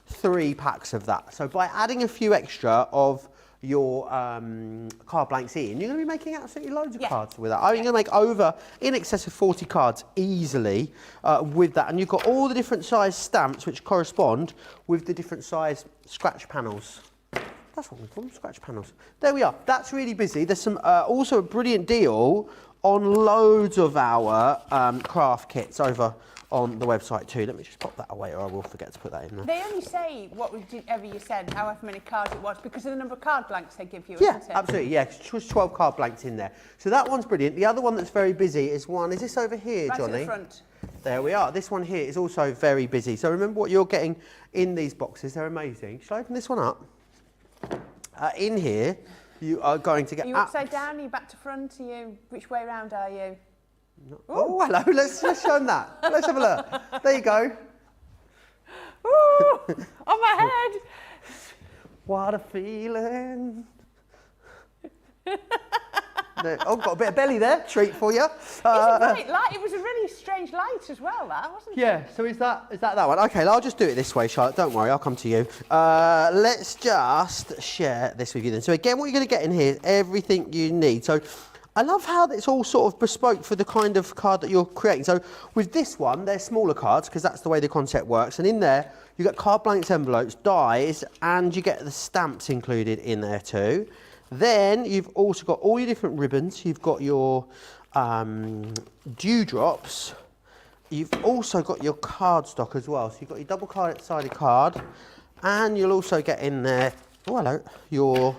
3 packs of that. So by adding a few extra of your card blanks in, you're going to be making absolutely loads of cards with that. You're going to make over in excess of 40 cards easily with that. And you've got all the different size stamps which correspond with the different size scratch panels. That's what we call them, scratch panels. There we are. That's really busy. There's some also a brilliant deal on loads of our craft kits over on the website too. Let me just pop that away or I will forget to put that in there. They only say whatever you said, however many cards it was, because of the number of card blanks they give you, Yeah, isn't it? absolutely, yeah. There's 12 card blanks in there. So that one's brilliant. The other one that's very busy is this over here, Right Johnny? at the front. There we are. This one here is also very busy. So remember what you're getting in these boxes. They're amazing. Shall I open this one up? In here, you are going to get... Are you upside down? Are you back to front? Are you... Which way round are you? No. Oh, hello. Let's show them that. Let's have a look. There you go. Ooh, on my head. What a feeling. Oh, got a bit of belly there. Treat for you. It's a bright light. It was a really strange light as well, that, wasn't it? Yeah, so is that one? Okay, I'll just do it this way, Charlotte. Don't worry, I'll come to you. Let's just share this with you then. So again, what you're going to get in here is everything you need. So I love how it's all sort of bespoke for the kind of card that you're creating. So with this one, they're smaller cards because that's the way the concept works. And in there, you get card blanks, envelopes, dies, and you get the stamps included in there too. Then you've also got all your different ribbons. You've got your dewdrops. You've also got your card stock as well. So you've got your double-sided card, and you'll also get in there, oh hello, your...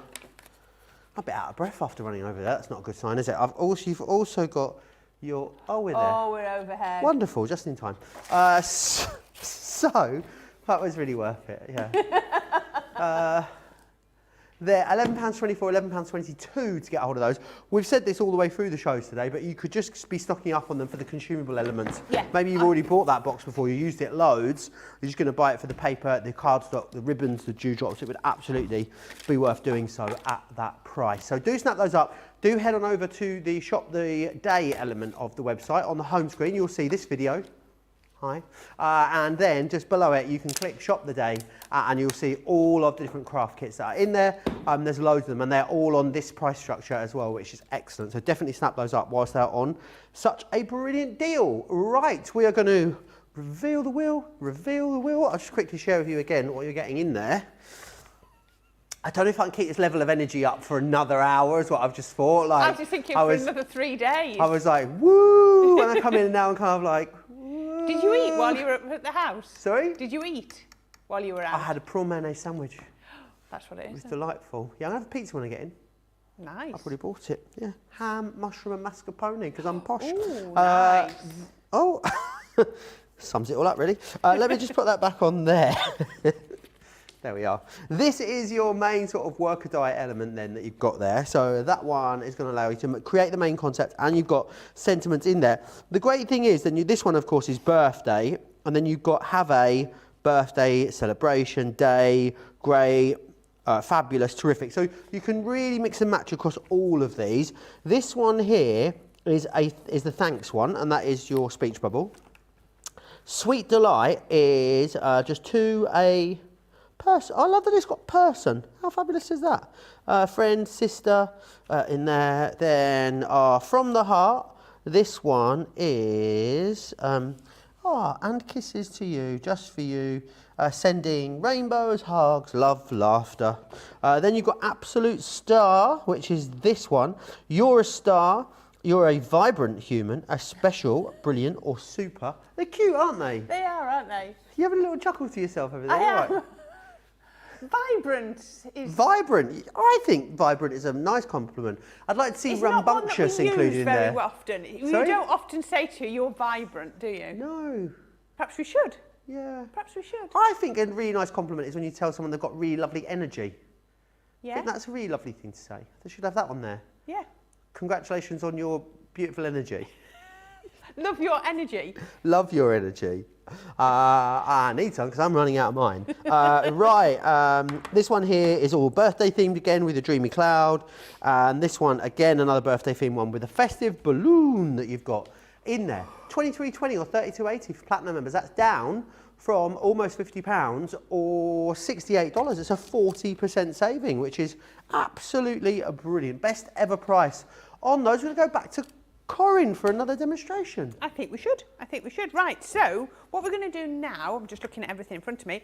I'm a bit out of breath after running over there. That's not a good sign, is it? You've also got your... Oh, we're there. Oh, we're overhead. Wonderful, just in time. So, that was really worth it, yeah. They're £11.24, £11.22 to get hold of those. We've said this all the way through the shows today, but you could just be stocking up on them for the consumable elements. Yeah. Maybe you've already bought that box before, you used it loads. You're just going to buy it for the paper, the cardstock, the ribbons, the dewdrops. It would absolutely be worth doing so at that price. So do snap those up. Do head on over to the Shop the Day element of the website. On the home screen, you'll see this video. Hi. And then just below it, you can click Shop the Day and you'll see all of the different craft kits that are in there. There's loads of them and they're all on this price structure as well, which is excellent. So definitely snap those up whilst they're on such a brilliant deal. Right, we are going to reveal the wheel. I'll just quickly share with you again what you're getting in there. I don't know if I can keep this level of energy up for another hour, is what I've just thought. Like, I was just thinking for another 3 days. I was like, woo! And I come in now and kind of like, Did you eat while you were at the house? Sorry? Did you eat while you were out? I had a prawn mayonnaise sandwich. That's what it It is. was delightful. Yeah, I'm going to have a pizza when I get in. Nice. I've already bought it. Yeah. Ham, mushroom and mascarpone, because I'm posh. Ooh, nice. Oh, sums it all up, really. Let me just put that back on there. There we are. This is your main sort of worker diet element then that you've got there. So that one is going to allow you to create the main concept and you've got sentiments in there. The great thing is, this one of course is birthday, and then you've got have a birthday celebration day, great, fabulous, terrific. So you can really mix and match across all of these. This one here is the thanks one, and that is your speech bubble. Sweet delight is just to a person. I love that it's got person. How fabulous is that? Friend, sister in there. Then from the heart. This one is and kisses to you, just for you. Sending rainbows, hugs, love, laughter. Then you've got absolute star, which is this one. You're a star. You're a vibrant human, a special, brilliant, or super. They're cute, aren't they? They are, aren't they? You having a little chuckle to yourself over there? I am. Right. Vibrant is... Vibrant. I think vibrant is a nice compliment. I'd like to see It's not one that rambunctious we included use in very there. often. You Sorry? don't often say to you, you're vibrant, do you? No. Perhaps we should. Yeah. Perhaps we should. I think a really nice compliment is when you tell someone they've got really lovely energy. I Yeah. think that's a really lovely thing to say. They should have that on there. Yeah. Congratulations on your beautiful energy. Love your energy. Love your energy. I need some because I'm running out of mine. This one here is all birthday themed again with a dreamy cloud. And this one, again, another birthday themed one with a festive balloon that you've got in there. 23.20 or 32.80 for platinum members. That's down from almost £50 or $68. It's a 40% saving, which is absolutely brilliant. Best ever price on those. We're going to go back to Corrine for another demonstration. I think we should. I think we should. Right, so what we're going to do now, I'm just looking at everything in front of me.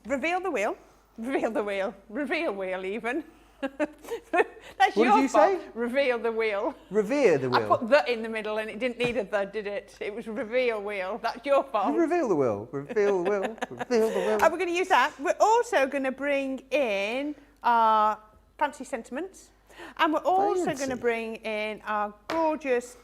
Reveal the wheel. Reveal the wheel. Reveal wheel even. That's What your did you fault. say? Reveal the wheel. Revere the I wheel. put the in the middle and it didn't need a the, did it? It was reveal wheel. That's your fault. Reveal the wheel. Reveal the wheel. Reveal the wheel. And we're going to use that. We're also going to bring in our fancy sentiments. And we're also Fancy. going to bring in our gorgeous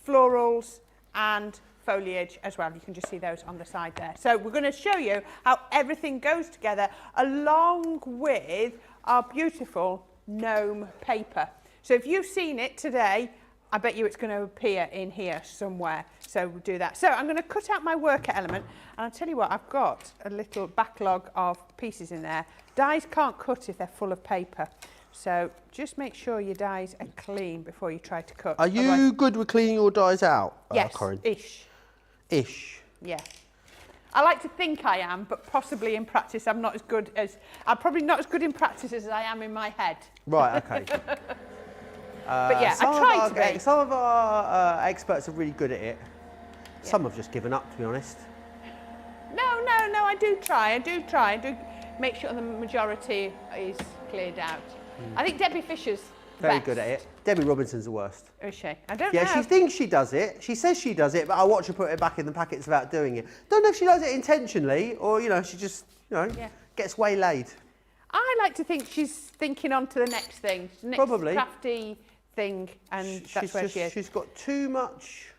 florals and foliage as well. You can just see those on the side there. So we're going to show you how everything goes together along with our beautiful gnome paper. So if you've seen it today, I bet you it's going to appear in here somewhere. So we'll do that. So I'm going to cut out my worker element, and I'll tell you what, I've got a little backlog of pieces in there. Dies can't cut if they're full of paper. So just make sure your dies are clean before you try to cut. Are you good with cleaning your dies out, Yes, Corrine? ish. Ish. Yeah. I like to think I am, but possibly in practice I'm not as good as... I'm probably not as good in practice as I am in my head. Right, okay. But yeah, I try to be. Some of our experts are really good at it. Some have just given up, to be honest. No, I do try. I do make sure the majority is cleared out. I think Debbie Fisher's Very best. good at it. Debbie Robinson's the worst. Is she? I don't Yeah, know. she thinks she does it. She says she does it, but I watch her put it back in the packets without doing it. Don't know if she does it intentionally or, she just, gets waylaid. I like to think she's thinking on to the next thing. Next Probably. crafty thing, and that's where she is. She's got too much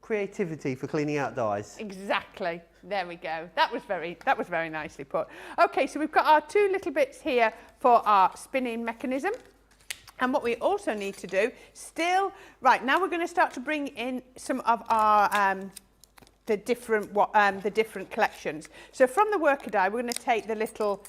creativity for cleaning out dies. Exactly. There we go. That was very nicely put. Okay, so we've got our two little bits here for our spinning mechanism. And what we also need to do, now we're going to start to bring in some of our the different collections. So from the worker die, we're going to take the little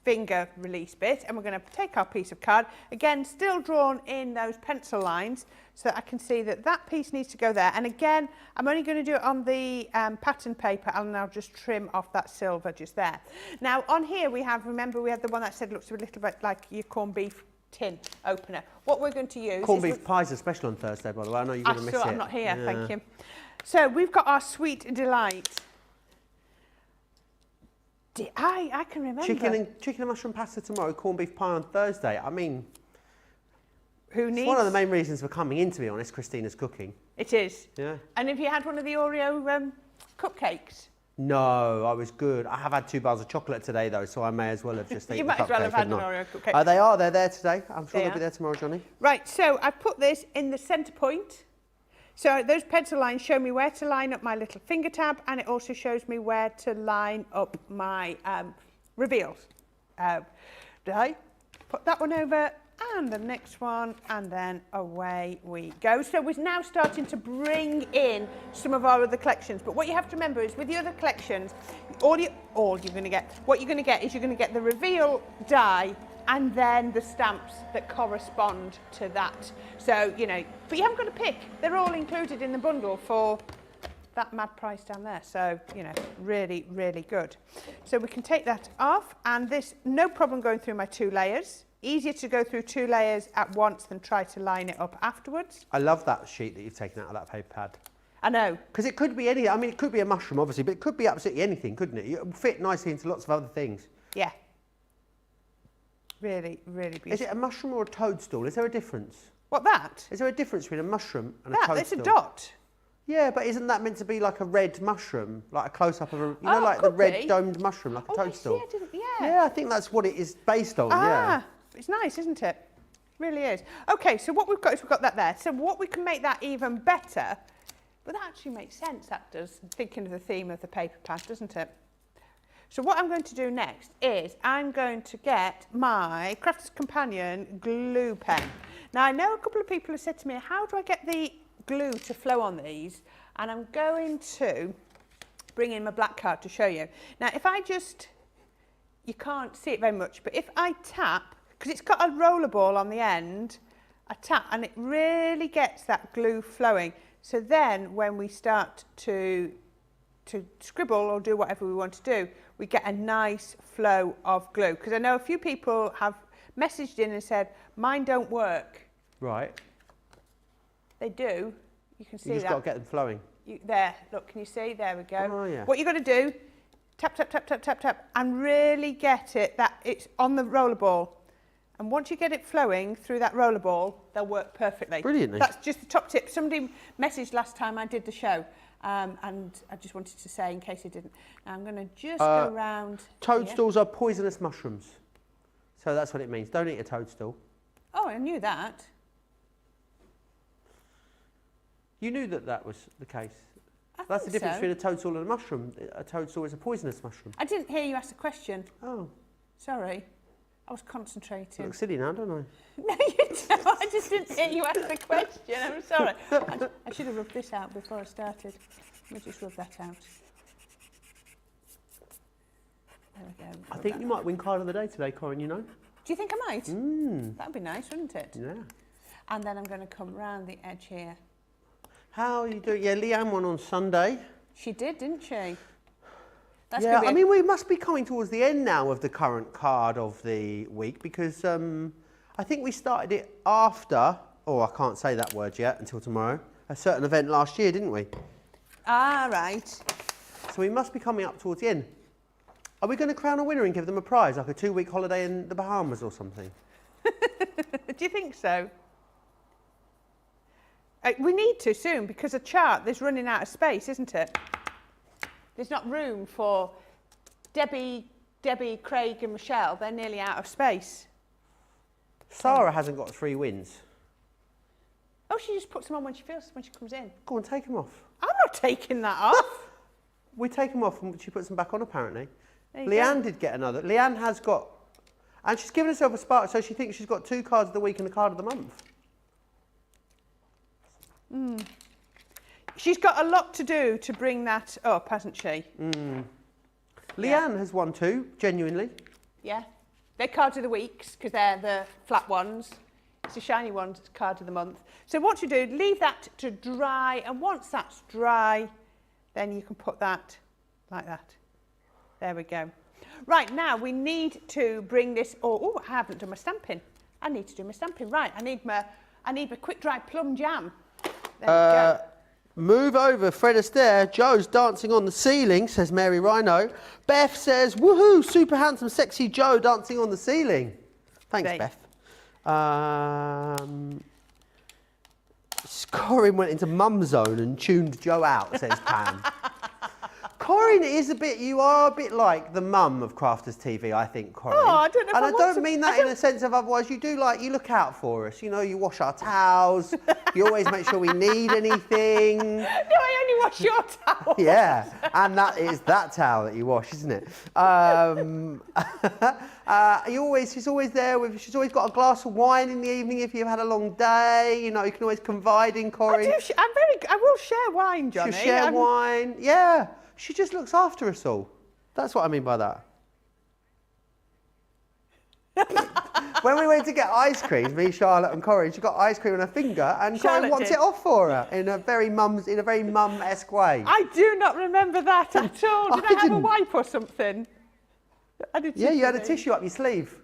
finger release bit, and we're going to take our piece of card, again still drawn in those pencil lines, so that I can see that that piece needs to go there. And again, I'm only going to do it on the pattern paper, and I'll just trim off that silver just there. Now on here we have the one that said looks a little bit like your corned beef tin opener. What we're going to use Corned beef pies are special on Thursday, by the way. I know you're going to miss it. I'm not here, Yeah. thank you. So we've got our sweet delight. I can remember. Chicken and mushroom pasta tomorrow, corned beef pie on Thursday. I mean, Who needs? it's one of the main reasons for coming in, to be honest, Christina's cooking. It is. Yeah. And have you had one of the Oreo cupcakes? No, I was good. I have had 2 bars of chocolate today, though, so I may as well have just eaten You the might as well cupcake, have had an hadn't I? Oreo cupcake. They're there today. I'm sure They they'll be are. there tomorrow, Johnny. Right, so I put this in the centre point. So those pencil lines show me where to line up my little finger tab, and it also shows me where to line up my reveals. I put that one over, and the next one, and then away we go. So we're now starting to bring in some of our other collections. But what you have to remember is with the other collections, what you're going to get is you're going to get the reveal die and then the stamps that correspond to that. So, but you haven't got to pick. They're all included in the bundle for that mad price down there. So, really, really good. So we can take that off, and this, no problem going through my 2 layers. Easier to go through 2 layers at once than try to line it up afterwards. I love that sheet that you've taken out of that paper pad. I know. Because it could be any, it could be a mushroom, obviously, but it could be absolutely anything, couldn't it? It would fit nicely into lots of other things. Yeah. Really, really beautiful. Is it a mushroom or a toadstool? Is there a difference? What, that? Is there a difference between a mushroom and a That, toadstool? it's a dot. Yeah, but isn't that meant to be like a red mushroom, like a close-up of a, Oh, like it the could red be. domed mushroom, like a Oh, I see, toadstool? I didn't, Yeah, I think that's what it is based on. Yeah. It's nice, isn't it? Really is. Okay, so what we've got is we've got that there. So what we can make that even better, but that actually makes sense, that does, thinking of the theme of the paper pad, doesn't it? So what I'm going to do next is I'm going to get my Crafter's Companion glue pen. Now, I know a couple of people have said to me, how do I get the glue to flow on these? And I'm going to bring in my black card to show you. Now, if I just, you can't see it very much, but if I tap, because it's got a roller ball on the end, I tap and it really gets that glue flowing. So then when we start to scribble or do whatever we want to do, we get a nice flow of glue. Because I know a few people have messaged in and said, mine don't work. Right. They do. You can see You just that. got to get them flowing. There, look, can you see? There we go. Oh, yeah. What you've got to do, tap, tap, tap, tap, tap, tap, and really get it that it's on the roller ball. And once you get it flowing through that roller ball, they'll work perfectly. Brilliantly. That's just the top tip. Somebody messaged last time I did the show, and I just wanted to say in case it didn't. Now I'm going to just go around. Toadstools are poisonous mushrooms. So that's what it means. Don't eat a toadstool. Oh, I knew that. You knew that that was the case. I That's the think difference so. between a toadstool and a mushroom. A toadstool is a poisonous mushroom. I didn't hear you ask a question. Oh, Sorry. I was I concentrating. look silly now, don't I? No, you don't. I just didn't hear you ask the question. I'm sorry. I should have rubbed this out before I started. Let me just rub that out. There we go. I think you might win card of the day today, Corrine, you know? Do you think I might? That'd be nice, wouldn't it? Yeah. And then I'm going to come round the edge here. How are you doing? Yeah, Leanne won on Sunday. She did, didn't she? That's Yeah, gonna be I mean, we must be coming towards the end now of the current card of the week because I think we started it after, I can't say that word yet until tomorrow, a certain event last year, didn't we? Ah, right. So we must be coming up towards the end. Are we going to crown a winner and give them a prize, like a 2-week holiday in the Bahamas or something? Do you think so? We need to soon because a chart, there's running out of space, isn't it? There's not room for Debbie, Craig and Michelle. They're nearly out of space. Sarah hasn't got 3 wins. Oh, she just puts them on when she comes in. Go on, take them off. I'm not taking that off. We take them off and she puts them back on, apparently. There you Leanne go. did get another. Leanne has got, and she's given herself a spark, so she thinks she's got 2 cards of the week and a card of the month. She's got a lot to do to bring that up, hasn't she? Leanne has won 2, genuinely. Yeah. They're cards of the weeks because they're the flat ones. It's the shiny ones, it's card of the month. So what you do, leave that to dry, and once that's dry, then you can put that like that. There we go. Right, now we need to bring this, I haven't done my stamping. I need to do my stamping. Right, I need my quick dry plum jam. There we go. Move over, Fred Astaire. Joe's dancing on the ceiling, says Mary Rhino. Beth says, woohoo, super handsome, sexy Joe dancing on the ceiling. Thanks, Great. Beth. Corrine went into mum zone and tuned Joe out, says Pam. Corrine you are a bit like the mum of Crafters TV, I think, Corrine. Oh, I don't know if And I I want don't to- mean that in a sense of otherwise, you look out for us. You know, you wash our towels, you always make sure we need anything. No, I only wash your towel. Yeah, and that is that towel that you wash, isn't it? She's always there. She's always got a glass of wine in the evening if you've had a long day. You know, you can always confide in Corrine. I will share wine, Johnny. She'll share wine. Yeah, she just looks after us all. That's what I mean by that. When we went to get ice cream, me, Charlotte, and Corrine, she got ice cream on her finger, and Charlotte Corrine wants did. it off for her in a very mum-esque way. I do not remember that at all. Did I have a didn't. wipe or something? I did. Yeah, you had a tissue up your sleeve.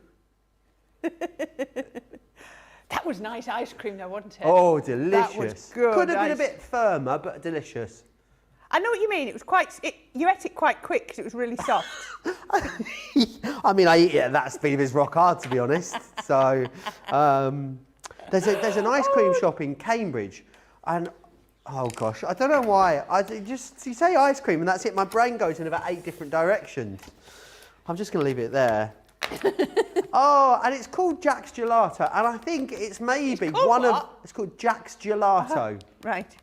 That was nice ice cream, though, wasn't it? Oh, delicious. That was good. Could have been a bit firmer, but delicious. I know what you mean. It was you ate it quite quick because it was really soft. I mean, I eat it at that speed if it's rock hard, to be honest. So, There's an ice cream shop in Cambridge, and oh gosh, I don't know why. You say ice cream and that's it. My brain goes in about 8 different directions. I'm just going to leave it there. Oh, and it's called Jack's Gelato, and I think it's maybe it's called Jack's Gelato. Right.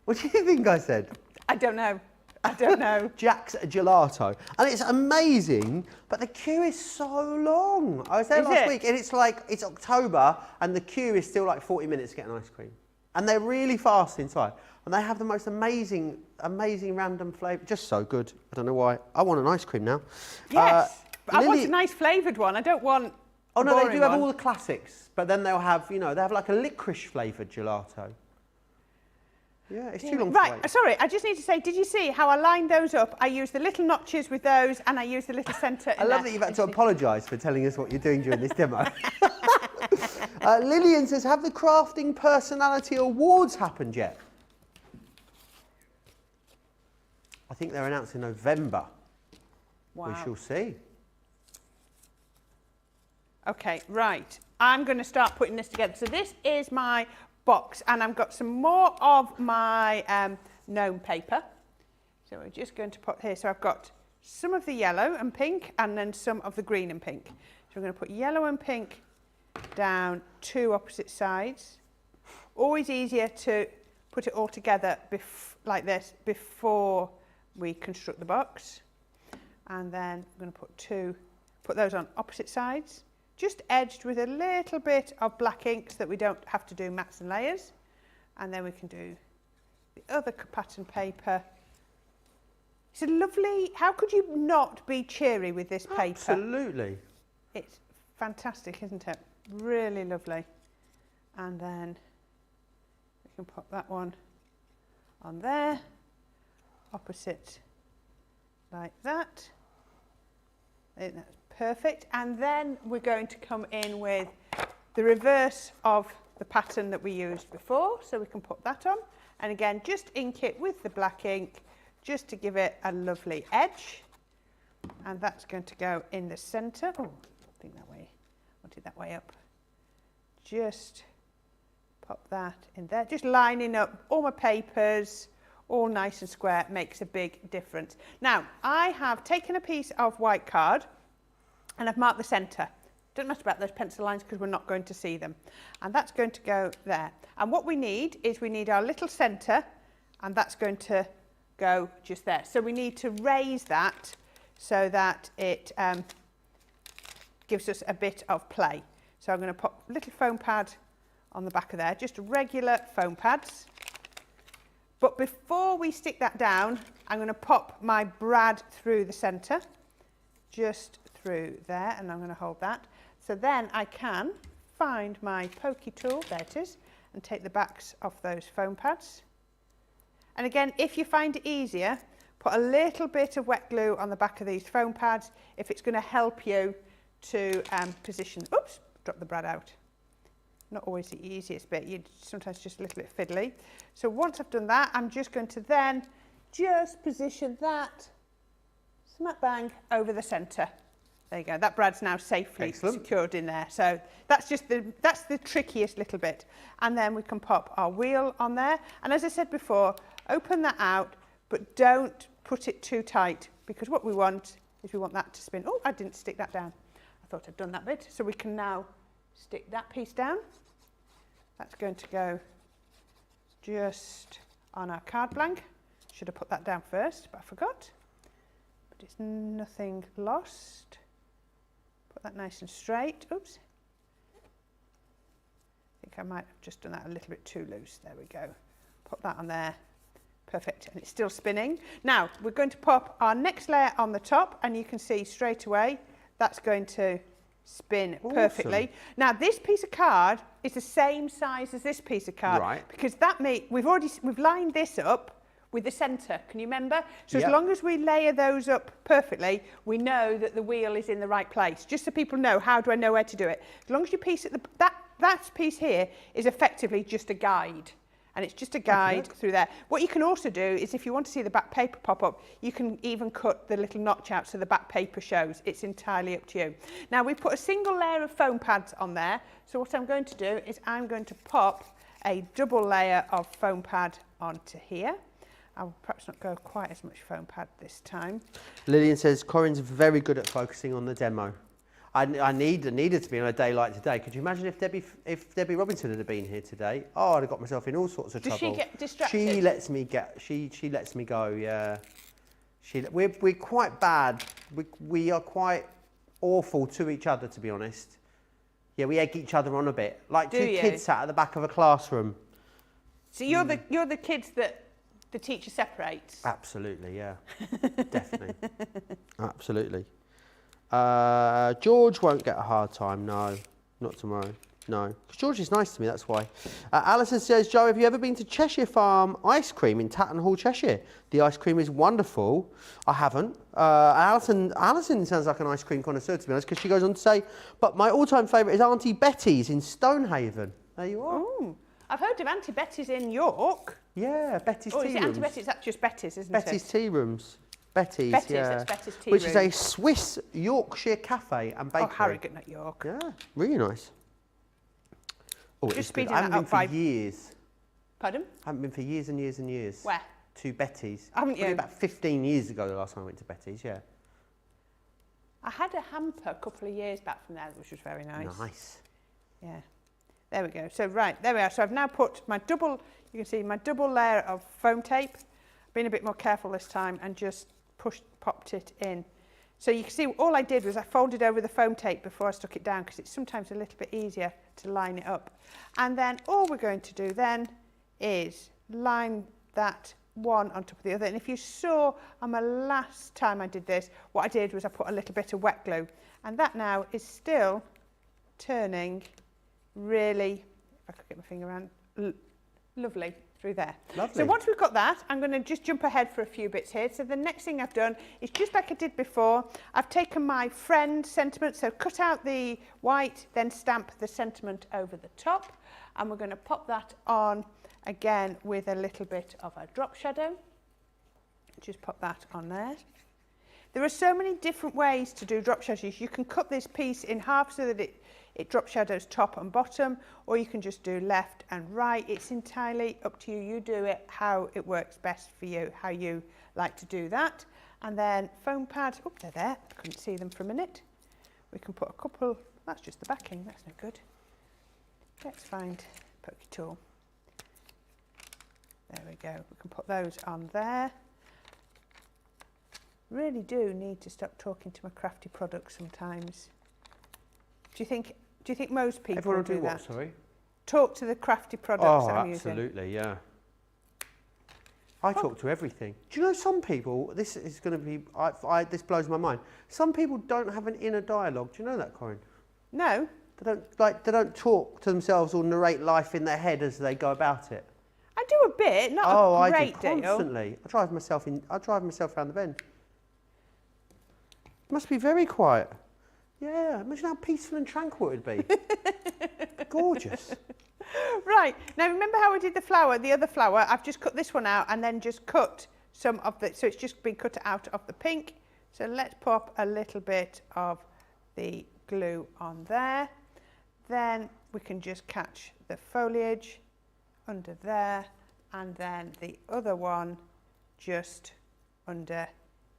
What do you think I said? I don't know. I don't know. Jack's Gelato, and it's amazing, but the queue is so long. I was there last week, and it's October, and the queue is still like 40 minutes to get an ice cream, and they're really fast inside, and they have the most amazing random flavour. Just so good. I don't know why. I want an ice cream now. Yes. I want a nice flavoured one. I don't want. Oh no, they do have all the classics, but then they'll have, they have like a licorice flavoured gelato. Yeah, it's too long to wait. Right, sorry, I just need to say, did you see how I lined those up? I used the little notches with those, and I used the little centre in I love that you've had to apologise for telling us what you're doing during this demo. Lillian says, have the Crafting Personality Awards happened yet? I think they're announced in November. Wow. We shall see. Okay, right. I'm going to start putting this together. So this is my box, and I've got some more of my gnome paper. So we're just going to put here. So I've got some of the yellow and pink, and then some of the green and pink. So we're going to put yellow and pink down 2 opposite sides. Always easier to put it all together like this before we construct the box. And then I'm going to put those on opposite sides. Just edged with a little bit of black ink so that we don't have to do mats and layers. And then we can do the other pattern paper. It's a lovely, how could you not be cheery with this paper? Absolutely. It's fantastic, isn't it? Really lovely. And then we can pop that one on there, opposite like that. I think that's perfect. And then we're going to come in with the reverse of the pattern that we used before. So we can put that on. And again, just ink it with the black ink, just to give it a lovely edge. And that's going to go in the centre. Oh, I think that way. I want it that way up. Just pop that in there. Just lining up all my papers, all nice and square, makes a big difference. Now, I have taken a piece of white card and I've marked the centre. Don't matter about those pencil lines because we're not going to see them. And that's going to go there. And what we need is we need our little centre, and that's going to go just there. So we need to raise that so that it gives us a bit of play. So I'm going to put a little foam pad on the back of there, just regular foam pads. But before we stick that down, I'm going to pop my brad through the centre, just through there, and I'm going to hold that. So then I can find my pokey tool, there it is, and take the backs off those foam pads. And again, if you find it easier, put a little bit of wet glue on the back of these foam pads if it's going to help you to position. Oops, drop the brad out. Not always the easiest bit, you sometimes just a little bit fiddly. So once I've done that, I'm just going to then just position that smack bang over the centre. There you go, that brad's now safely secured in there. So that's the trickiest little bit. And then we can pop our wheel on there. And as I said before, open that out, but don't put it too tight, because what we want is we want that to spin. Oh, I didn't stick that down. I thought I'd done that bit. So we can now stick that piece down. That's going to go just on our card blank. Should have put that down first, but I forgot. But it's nothing lost. Put that nice and straight. Oops. I think I might have just done that a little bit too loose. There we go. Put that on there. Perfect. And it's still spinning. Now, we're going to pop our next layer on the top, and you can see straight away that's going to spin perfectly. Now, this piece of card is the same size as this piece of card, right? Because we've lined this up with the centre. Can you remember? So as long as we layer those up perfectly, we know that the wheel is in the right place. Just so people know, how do I know where to do it? As long as you piece at that piece here is effectively just a guide. and it's just a guide through there. What you can also do is if you want to see the back paper pop up, you can even cut the little notch out so the back paper shows. It's entirely up to you. Now we've put a single layer of foam pads on there, so what I'm going to do is I'm going to pop a double layer of foam pad onto here. I'll perhaps not go quite as much foam pad this time. Lillian says Corrine's very good at focusing on the demo. I needed to be on a day like today. Could you imagine if Debbie Robinson had been here today? Oh, I'd have got myself in all sorts of trouble. Does she get distracted? She lets me she lets me go. Yeah, we're quite bad. We are quite awful to each other, to be honest. Yeah, we egg each other on a bit, like two kids sat at the back of a classroom. So you're the kids that the teacher separates? Absolutely, yeah, definitely, absolutely. George won't get a hard time, no, not tomorrow, no. Because George is nice to me, that's why. Alison says, Joe, have you ever been to Cheshire Farm Ice Cream in Tatton Hall, Cheshire? The ice cream is wonderful. I haven't. Alison sounds like an ice cream connoisseur, to be honest, because she goes on to say, but my all-time favourite is Auntie Betty's in Stonehaven. There you are. Ooh, I've heard of Auntie Betty's in York. Yeah, Betty's Tea Rooms. Oh, is it Auntie Betty's? That's just Betty's, isn't it? Betty's Tea Rooms. Betty's, yeah. That's Betty's Tea Which Room. is a Swiss Yorkshire cafe and bakery. Oh, Harrogate, not York. Yeah, really nice. Oh, Just it's good. speeding I haven't that been up for by... years. Pardon? I haven't been for years and years and years. Where? To Betty's. Haven't Probably you? about 15 years ago, the last time I went to Betty's, yeah. I had a hamper a couple of years back from there, which was very nice. Nice. Yeah. There we go. So, right, there we are. So I've now put my double, you can see my double layer of foam tape. I've been a bit more careful this time and just popped it in. So you can see all I did was I folded over the foam tape before I stuck it down because it's sometimes a little bit easier to line it up. And then all we're going to do then is line that one on top of the other. And if you saw on my last time I did this, what I did was I put a little bit of wet glue. And that now is still turning really, if I could get my finger around, lovely through there. Lovely. So once we've got that, I'm going to just jump ahead for a few bits here. So the next thing I've done is just like I did before, I've taken my friend sentiment, so cut out the white, then stamp the sentiment over the top. And we're going to pop that on again with a little bit of a drop shadow. Just pop that on there. There are so many different ways to do drop shadows. You can cut this piece in half so that it drop shadows top and bottom, or you can just do left and right. It's entirely up to you. You do it how it works best for you, how you like to do that. And then foam pads, oh, they're there. I couldn't see them for a minute. We can put a couple, that's just the backing, that's no good. Let's find pokey tool. There we go. We can put those on there. Really do need to stop talking to my crafty products sometimes. Do you think most people Everyone do will do that? what, sorry? Talk to the crafty products Oh, that I'm using. absolutely, yeah. I talk to everything. Do you know some people, this is going to be, this blows my mind. Some people don't have an inner dialogue. Do you know that, Corrine? No. They don't talk to themselves or narrate life in their head as they go about it. I do a bit, not a great deal. deal. Constantly. I drive myself around the bend. It must be very quiet. Yeah, imagine how peaceful and tranquil it would be. Gorgeous. Right, now remember how I did the other flower? I've just cut this one out and then just cut some of the, so it's just been cut out of the pink. So let's pop a little bit of the glue on there. Then we can just catch the foliage under there, and then the other one just under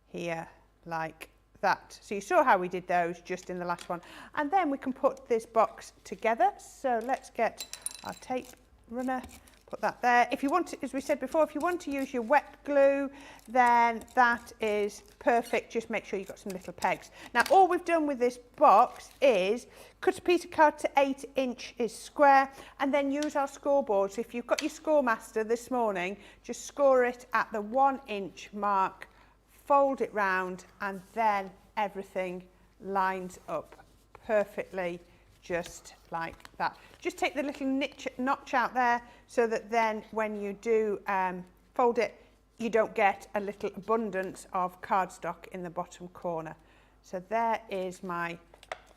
here like that. So you saw how we did those just in the last one. And then we can put this box together. So let's get our tape runner, put that there. If you want to, as we said before, if you want to use your wet glue, then that is perfect. Just make sure you've got some little pegs. Now, all we've done with this box is cut a piece of card to 8 inches square and then use our scoreboard. So if you've got your Scoremaster this morning, just score it at the 1 inch mark, fold it round, and then everything lines up perfectly just like that. Just take the little notch out there so that then when you do fold it, you don't get a little abundance of cardstock in the bottom corner. So there is my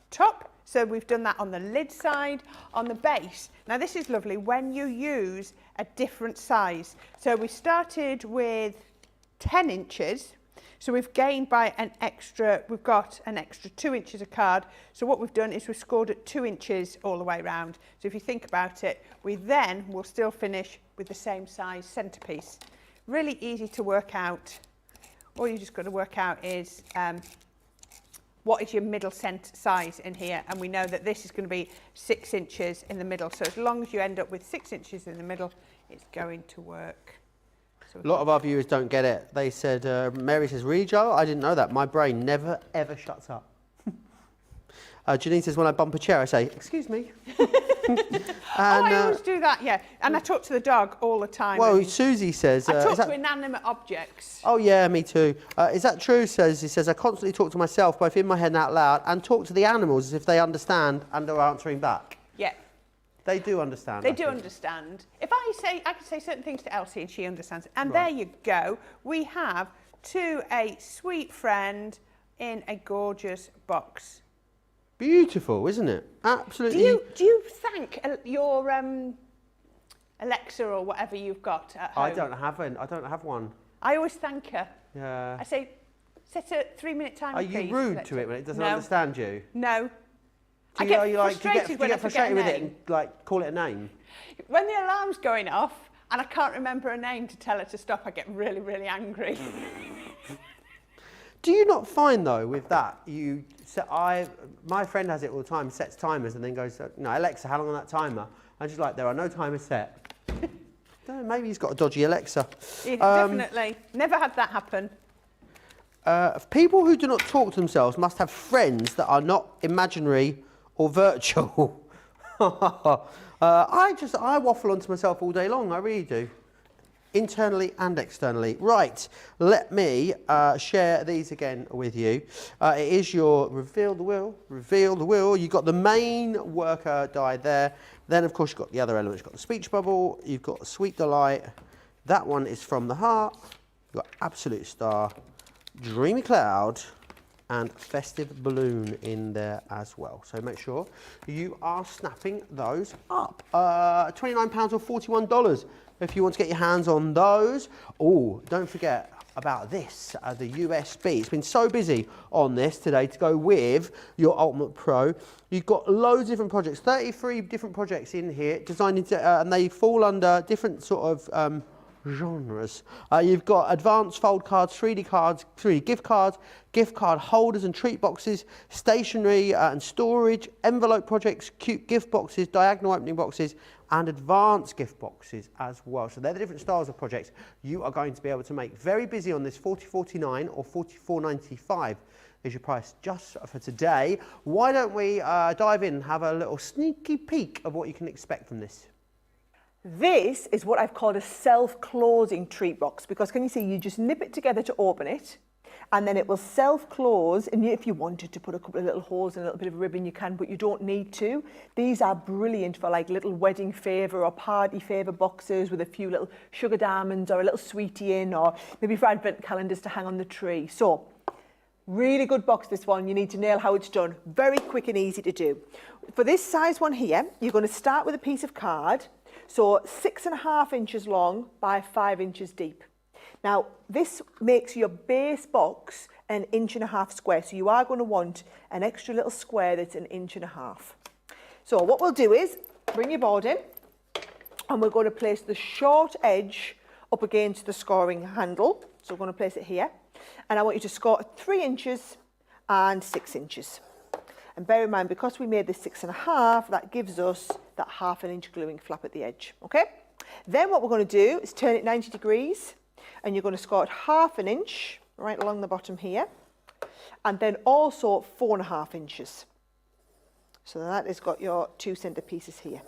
top. So we've done that on the lid side, on the base. Now this is lovely when you use a different size. So we started with 10 inches. So we've gained by an extra, we've got an extra 2 inches of card. So what we've done is we've scored at 2 inches all the way around. So if you think about it, we then will still finish with the same size centrepiece. Really easy to work out. All you just got to work out is what is your middle size in here, and we know that this is going to be 6 inches in the middle. So as long as you end up with 6 inches in the middle, it's going to work. So A lot of our viewers don't get it. They said, Mary says, really, Joe? I didn't know that. My brain never, ever shuts up. Janine says, when I bump a chair, I say, excuse me. I always do that, yeah. And I talk to the dog all the time. Well, Susie says... I talk to inanimate objects. Oh, yeah, me too. Is that true, he says, I constantly talk to myself, both in my head and out loud, and talk to the animals as if they understand and are answering back. Yeah. They do understand. They do understand. If I can say certain things to Elsie and she understands. And there you go. We have To a Sweet Friend in a gorgeous box. Beautiful, isn't it? Absolutely. Do you thank your Alexa or whatever you've got at home? I don't have one. I always thank her. Yeah. I say, set a 3-minute timer, Are you please, rude Alexa. to it when it doesn't No. understand you? No. Do I you, get are you like, frustrated do you get frustrated with a it name. and like call it a name? When the alarm's going off and I can't remember a name to tell her to stop, I get really, really angry. Do you not find though with that my friend has it all the time, sets timers and then goes, no, Alexa, how long on that timer? I'm just like, there are no timers set. Don't know, maybe he's got a dodgy Alexa. Yeah, definitely. Never had that happen. People who do not talk to themselves must have friends that are not imaginary or virtual. I waffle onto myself all day long, I really do. Internally and externally. Right, let me share these again with you. It is your reveal the wheel. You've got the main worker die there. Then, of course, you've got the other elements. You've got the speech bubble. You've got Sweet Delight. That one is From the Heart. You've got Absolute Star, Dreamy Cloud, and Festive Balloon in there as well. So make sure you are snapping those up. £29 or $41 if you want to get your hands on those. Oh, don't forget about this, the USB. It's been so busy on this today to go with your Ultimate Pro. You've got loads of different projects, 33 different projects in here, designed into, and they fall under different sort of genres. You've got advanced fold cards, 3D gift cards, gift card holders and treat boxes, stationery and storage, envelope projects, cute gift boxes, diagonal opening boxes, and advanced gift boxes as well. So they're the different styles of projects you are going to be able to make. Very busy on this, $40.49 or $44.95 is your price just for today. Why don't we dive in and have a little sneaky peek of what you can expect from this. This is what I've called a self-closing treat box, because can you see, you just nip it together to open it, and then it will self-close. And if you wanted to put a couple of little holes and a little bit of ribbon, you can, but you don't need to. These are brilliant for like little wedding favour or party favour boxes with a few little sugar diamonds or a little sweetie in, or maybe for advent calendars to hang on the tree. So really good box, this one. You need to nail how it's done. Very quick and easy to do. For this size one here, you're going to start with a piece of card. So 6.5 inches long by 5 inches deep. Now, this makes your base box 1.5 inches square. So you are going to want an extra little square that's 1.5 inches. So what we'll do is bring your board in, and we're going to place the short edge up against the scoring handle. So we're going to place it here. And I want you to score at 3 inches and 6 inches. And bear in mind, because we made this 6.5, that gives us that 1/2 inch gluing flap at the edge, okay? Then what we're going to do is turn it 90 degrees, and you're going to score at 1/2 inch right along the bottom here, and then also 4.5 inches. So that has got your 2 centre pieces here.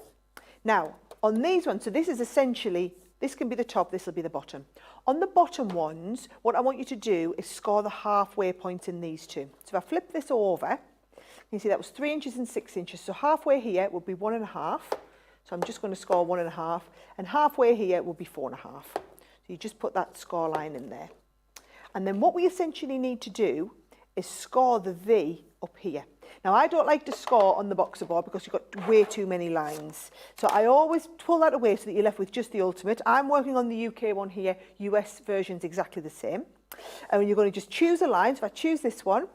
Now, on these ones, so this is essentially, this can be the top, this will be the bottom. On the bottom ones, what I want you to do is score the halfway points in these two. So if I flip this over, you see that was 3 inches and 6 inches. So halfway here would be 1.5. So I'm just going to score 1.5. And halfway here will be 4.5. So you just put that score line in there. And then what we essentially need to do is score the V up here. Now, I don't like to score on the boxer board because you've got way too many lines. So I always pull that away so that you're left with just the ultimate. I'm working on the UK one here. US version's exactly the same. And you're going to just choose a line. So if I choose this one,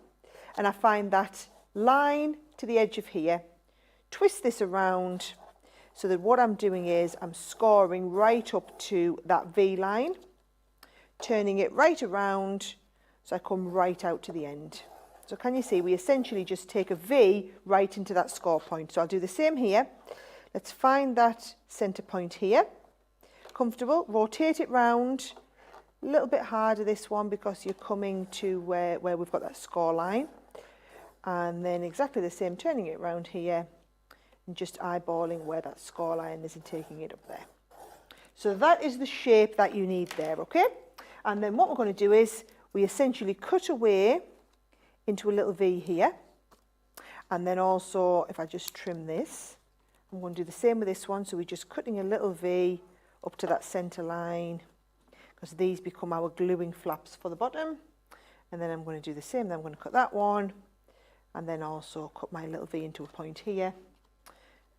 and I find that line to the edge of here, twist this around so that what I'm doing is I'm scoring right up to that V line, turning it right around so I come right out to the end. So can you see, we essentially just take a V right into that score point. So I'll do the same here. Let's find that centre point here. Comfortable, rotate it round. A little bit harder this one because you're coming to where we've got that score line. And then exactly the same, turning it around here and just eyeballing where that score line is and taking it up there. So that is the shape that you need there, okay? And then what we're going to do is we essentially cut away into a little V here. And then also, if I just trim this, I'm going to do the same with this one. So we're just cutting a little V up to that centre line, because these become our gluing flaps for the bottom. And then I'm going to do the same. Then I'm going to cut that one, and then also cut my little V into a point here,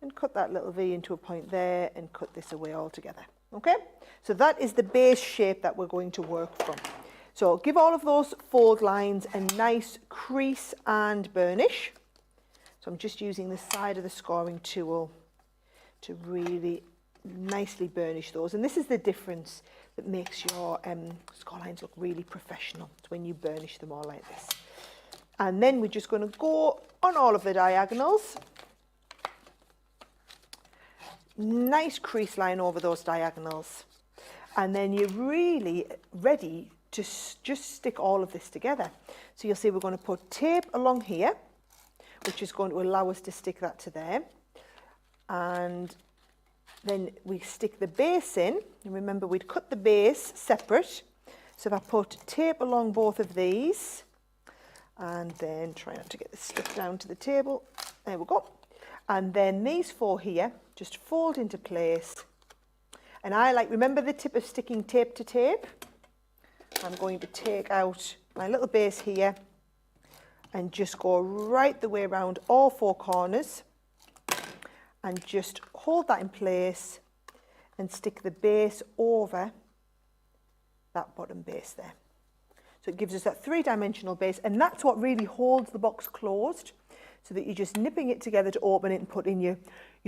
and cut that little V into a point there, and cut this away all together. Okay? So that is the base shape that we're going to work from. So give all of those fold lines a nice crease and burnish. So I'm just using the side of the scoring tool to really nicely burnish those. And this is the difference that makes your score lines look really professional. It's when you burnish them all like this. And then we're just going to go on all of the diagonals. Nice crease line over those diagonals. And then you're really ready to just stick all of this together. So you'll see we're going to put tape along here, which is going to allow us to stick that to there. And then we stick the base in. And remember, we'd cut the base separate. So if I put tape along both of these, and then try not to get this stuck down to the table. There we go. And then these four here just fold into place. And I like, remember the tip of sticking tape to tape? I'm going to take out my little base here and just go right the way around all four corners and just hold that in place and stick the base over that bottom base there. So it gives us that three-dimensional base, and that's what really holds the box closed, so that you're just nipping it together to open it and put in your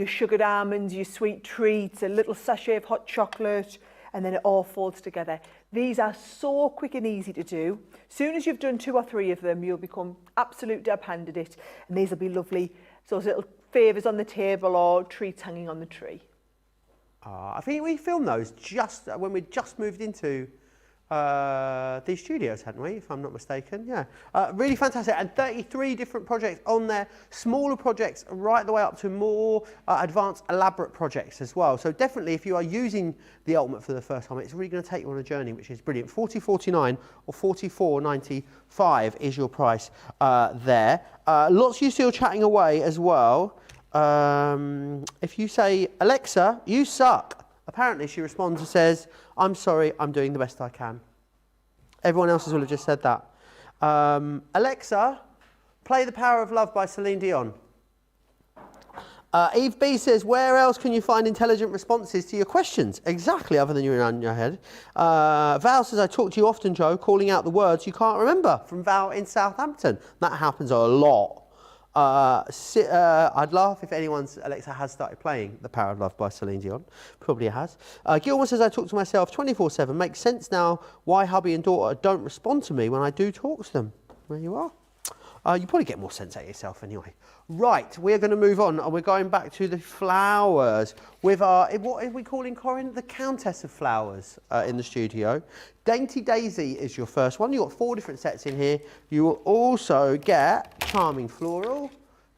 sugared almonds, your sweet treats, a little sachet of hot chocolate, and then it all folds together. These are so quick and easy to do. As soon as you've done 2 or 3 of them, you'll become absolute dab-hand at it, and these will be lovely, those little favours on the table or treats hanging on the tree. I think we filmed those just when we just moved into these studios, hadn't we, if I'm not mistaken? Yeah. Really fantastic. And 33 different projects on there, smaller projects right the way up to more advanced, elaborate projects as well. So definitely, if you are using the Ultimate for the first time, it's really going to take you on a journey, which is brilliant. $40.49 or $44.95 is your price there. Lots of you still chatting away as well. If you say, Alexa, you suck. Apparently she responds and says, I'm sorry, I'm doing the best I can. Everyone else will have just said that. Alexa, play The Power of Love by Celine Dion. Eve B says, where else can you find intelligent responses to your questions? Exactly, other than you're in your head. Val says, I talk to you often, Joe, calling out the words you can't remember, from Val in Southampton. That happens a lot. I'd laugh if anyone's Alexa has started playing The Power of Love by Celine Dion. Probably has. Gilmore says, I talk to myself 24/7. Makes sense now why hubby and daughter don't respond to me when I do talk to them. There you are. You probably get more sense out of yourself anyway. Right, we're going to move on, and we're going back to the flowers with our, what are we calling Corrine? The Countess of Flowers in the studio. Dainty Daisy is your first one. You've got 4 different sets in here. You will also get Charming Floral.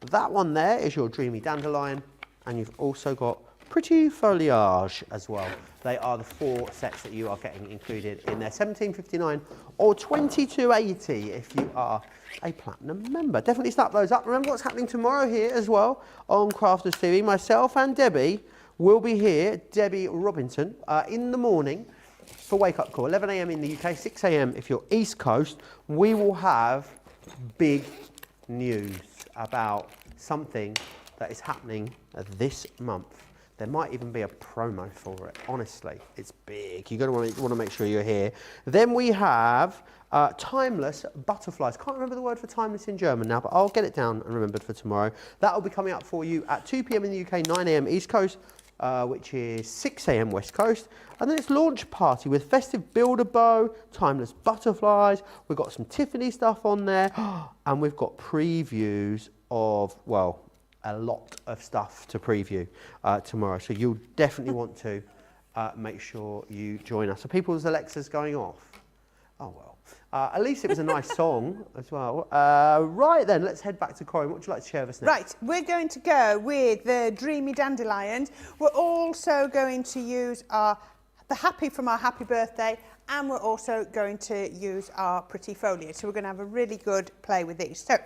That one there is your Dreamy Dandelion, and you've also got Pretty Foliage as well. They are the 4 sets that you are getting included in there. $17.59 or $22.80 if you are a platinum member. Definitely snap those up. Remember what's happening tomorrow here as well on Crafters TV. Myself and Debbie will be here, Debbie Robinson, in the morning for Wake Up Call. 11 a.m. in the UK, 6 a.m. if you're East Coast. We will have big news. about something that is happening this month. There might even be a promo for it. Honestly, it's big. You're going to want to make sure you're here. Then we have timeless butterflies. Can't remember the word for timeless in German now, but I'll get it down and remembered for tomorrow. That will be coming up for you at 2 p.m. in the UK, 9 a.m. East Coast, which is 6 a.m. West Coast. And then it's launch party with festive builder bow, timeless butterflies. We've got some Tiffany stuff on there, and we've got previews of, well, a lot of stuff to preview tomorrow. So you'll definitely want to make sure you join us. Are people's Alexas going off? Oh, well. At least it was a nice song as well. Right then, let's head back to Corrine. What would you like to share with us next? Right, we're going to go with the Dreamy Dandelions. We're also going to use the Happy from our Happy Birthday, and we're also going to use our Pretty Foliage. So we're going to have a really good play with these. So,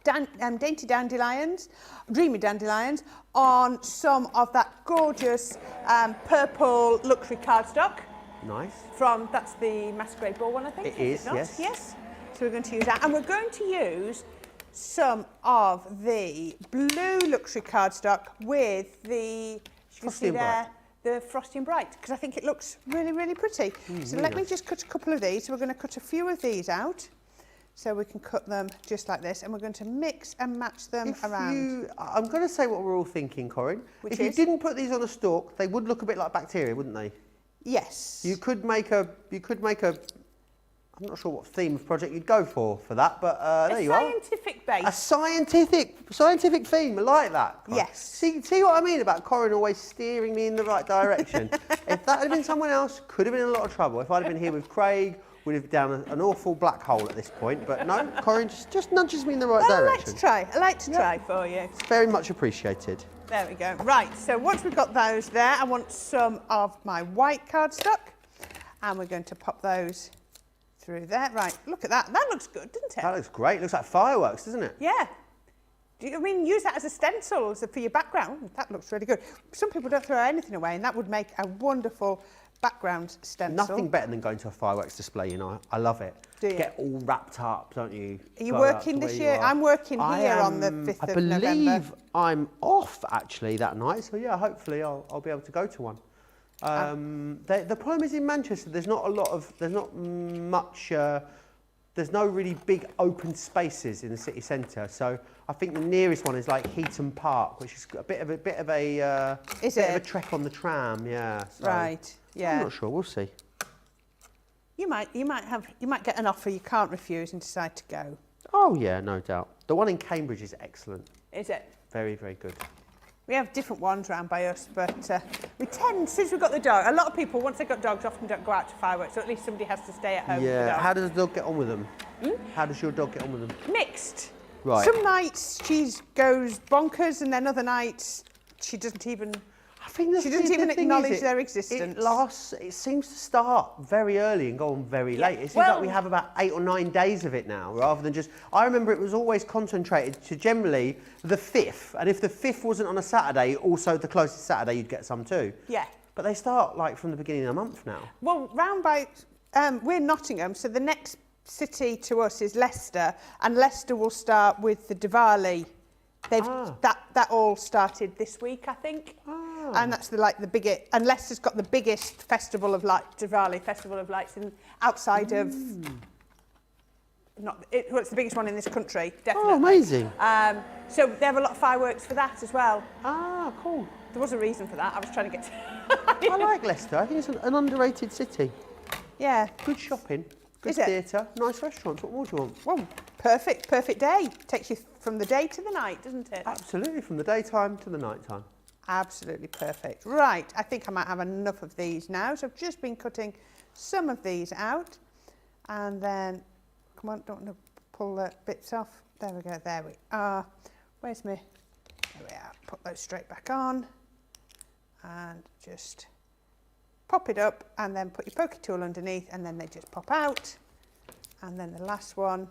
Dainty Dandelions, Dreamy Dandelions, on some of that gorgeous purple luxury cardstock. Nice. That's the Masquerade Ball one, I think. It is, not? yes. Yes. So we're going to use that. And we're going to use some of the blue luxury cardstock with the, you can see there, the Frosty and Bright, because I think it looks really, really pretty. So let me just cut a couple of these. So we're going to cut a few of these out. So we can cut them just like this, and we're going to mix and match them around. I'm going to say what we're all thinking, Corrine. Which if you is? didn't put these on a stalk, they would look a bit like bacteria, wouldn't they? Yes. You could make a, I'm not sure what theme of project you'd go for that, but there you are. A scientific base. A scientific theme, I like that. Corrine. Yes. See what I mean about Corrine always steering me in the right direction. If that had been someone else, could have been in a lot of trouble. If I'd have been here with Craig, we'd have down an awful black hole at this point. But no, Corrine just nudges me in the right direction. I like to try for you. It's very much appreciated. There we go. Right, so once we've got those there, I want some of my white cardstock, and we're going to pop those through there. Right, look at that. That looks good, doesn't it? That looks great. It looks like fireworks, doesn't it? Yeah. Use that as a stencil for your background. That looks really good. Some people don't throw anything away, and that would make a wonderful background stencil. Nothing better than going to a fireworks display, you know. I love it. Do you? Get all wrapped up, don't you? Are you working this year? I'm working here on the 5th of November. I believe I'm off actually that night, so yeah, hopefully I'll be able to go to one. The problem is in Manchester, there's not much, there's no really big open spaces in the city centre. So I think the nearest one is like Heaton Park, which is a bit of a trek on the tram, yeah. So Right, yeah. I'm not sure, we'll see. You might get an offer you can't refuse and decide to go. Oh yeah, no doubt. The one in Cambridge is excellent. Is it? Very, very good. We have different ones round by us, but we tend, since we've got the dog, a lot of people, once they've got dogs, often don't go out to fireworks, so at least somebody has to stay at home with the Yeah. dog. How does the dog get on with them? How does your dog get on with them? Mixed. Right. Some nights she goes bonkers, and then other nights she doesn't even... I think She doesn't even acknowledge their existence. It seems to start very early and go on very late. It seems like we have about 8 or 9 days of it now, rather than just... I remember it was always concentrated to generally the 5th, and if the 5th wasn't on a Saturday, also the closest Saturday you'd get some too. Yeah. But they start like from the beginning of the month now. Well, round by... we're Nottingham, so the next city to us is Leicester, and Leicester will start with the Diwali. That all started this week, I think. And that's the biggest, and Leicester's got the biggest festival of light, Diwali Festival of Lights, outside of. It's the biggest one in this country, definitely. Oh, amazing! So they have a lot of fireworks for that as well. Ah, cool. There was a reason for that. I was trying to get. I like Leicester. I think it's an underrated city. Yeah. Good shopping, good Is it? theatre, nice restaurants. What more do you want? Well, perfect day. Takes you from the day to the night, doesn't it? Absolutely, from the daytime to the nighttime. Absolutely perfect. Right, I think I might have enough of these now. So I've just been cutting some of these out. And then, come on, don't want to pull the bits off. There we go, there we are. Where's me? There we are. Put those straight back on. And just pop it up, and then put your pokey tool underneath, and then they just pop out. And then the last one.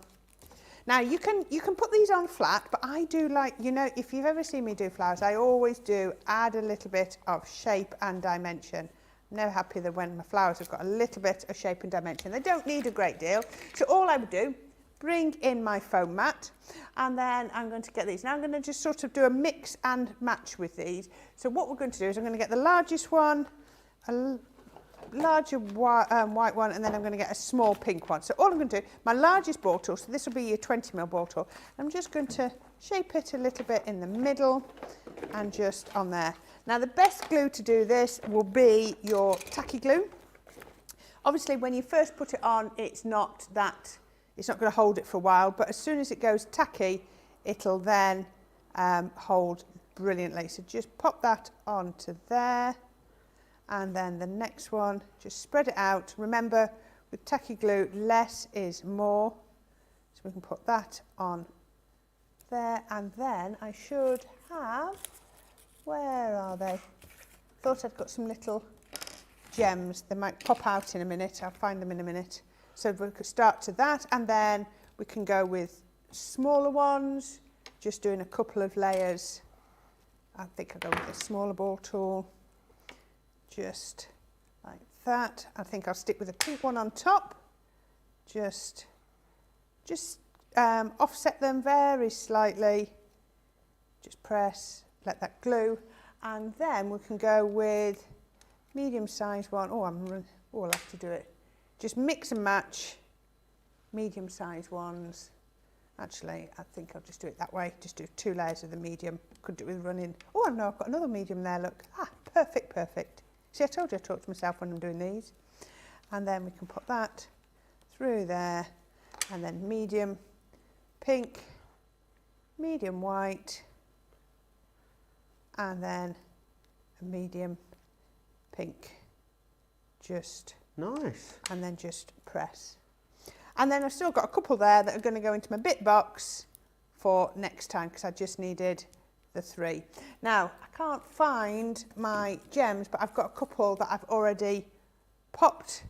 Now you can put these on flat, but I do like, if you've ever seen me do flowers, I always do add a little bit of shape and dimension. I'm now happy that when my flowers have got a little bit of shape and dimension. They don't need a great deal. So all I would do, bring in my foam mat, and then I'm going to get these. Now I'm going to just sort of do a mix and match with these. So what we're going to do is I'm going to get the largest one, a larger white one, and then I'm going to get a small pink one. So all I'm going to do, my largest ball tool, so this will be your 20mm ball tool, I'm just going to shape it a little bit in the middle and just on there. Now the best glue to do this will be your tacky glue. Obviously when you first put it on, it's not going to hold it for a while, but as soon as it goes tacky, it'll then hold brilliantly. So just pop that onto there. And then the next one, just spread it out. Remember, with tacky glue, less is more. So we can put that on there. And then I should have, where are they? Thought I'd got some little gems. They might pop out in a minute. I'll find them in a minute. So we could start to that. And then we can go with smaller ones, just doing a couple of layers. I think I'll go with a smaller ball tool. Just like that. I think I'll stick with a pink one on top. Just offset them very slightly. Just press, let that glue. And then we can go with medium-sized one. Oh, I'll have to do it. Just mix and match medium-sized ones. Actually, I think I'll just do it that way. Just do 2 layers of the medium. Could do it with running. Oh, no, I've got another medium there, look. Ah, perfect, perfect. See, I told you I talk to myself when I'm doing these. And then we can put that through there. And then medium pink, medium white, and then a medium pink. Just Nice. and then just press. And then I've still got a couple there that are going to go into my bit box for next time because I just needed the 3. Now, I can't find my gems, but I've got a couple that I've already popped.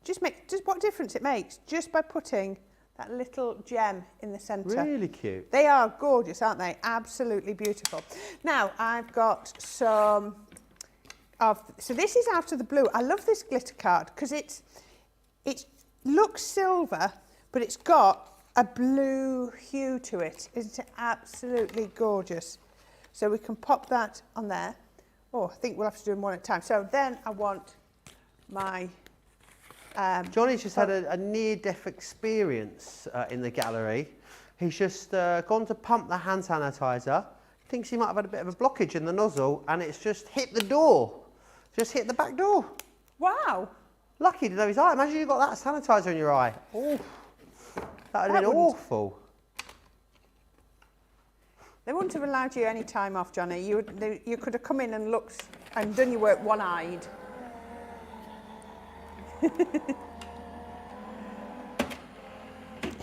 Just what difference it makes just by putting that little gem in the centre. Really cute. They are gorgeous, aren't they? Absolutely beautiful. Now, I've got some of, so this is out of the blue. I love this glitter card because it looks silver, but it's got a blue hue to it. Isn't it absolutely gorgeous? So we can pop that on there. Oh, I think we'll have to do them one at a time. So then I want my... Johnny's just had a near-death experience in the gallery. He's just gone to pump the hand sanitizer. Thinks he might have had a bit of a blockage in the nozzle and it's just hit the door. Just hit the back door. Wow. Lucky to know his eye. Imagine you got that sanitizer in your eye. Oh, that would have been awful. They wouldn't have allowed you any time off, Johnny. You could have come in and looked and done your work one-eyed.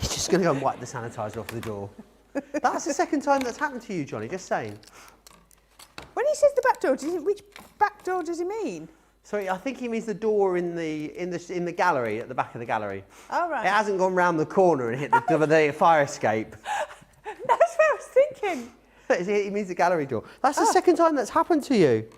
He's just going to go and wipe the sanitizer off the door. That's the second time that's happened to you, Johnny, just saying. When he says the back door, which back door does he mean? Sorry, I think he means the door in the gallery, at the back of the gallery. Oh, right. It hasn't gone round the corner and hit the fire escape. That's what I was thinking. He means the gallery door. That's the second time that's happened to you.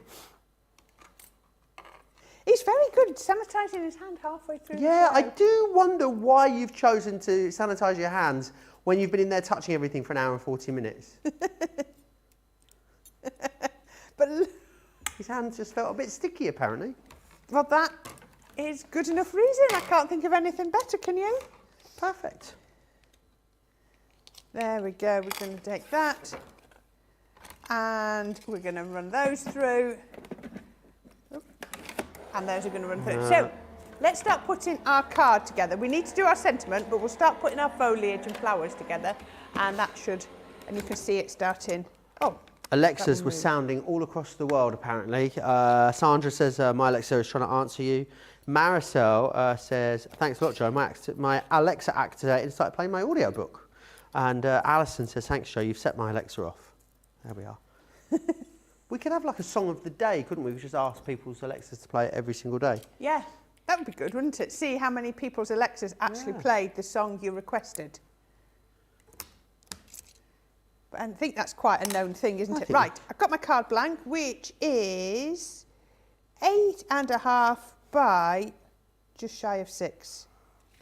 He's very good at sanitising his hand halfway through. Yeah, the I show. do wonder why you've chosen to sanitise your hands when you've been in there touching everything for an hour and 40 minutes. But His hands just felt a bit sticky, apparently. well, that is good enough reason. I can't think of anything better, can you? Perfect. There we go. We're going to take that and we're going to run those through. And those are going to run through. So let's start putting our card together. We need to do our sentiment, but we'll start putting our foliage and flowers together. And that should, and you can see it starting. Oh. Alexa's was sounding all across the world, apparently. Sandra says, my Alexa is trying to answer you. Maricel says, thanks a lot, Joe. My Alexa activated and started playing my audiobook. And Alison says, thanks, Joe. You've set my Alexa off. There we are. We could have like a song of the day, couldn't we? We just ask people's Alexas to play it every single day. Yeah, that would be good, wouldn't it? See how many people's Alexas actually played the song you requested. But I think that's quite a known thing, isn't it? Right, I've got my card blank, which is 8.5 by just shy of 6.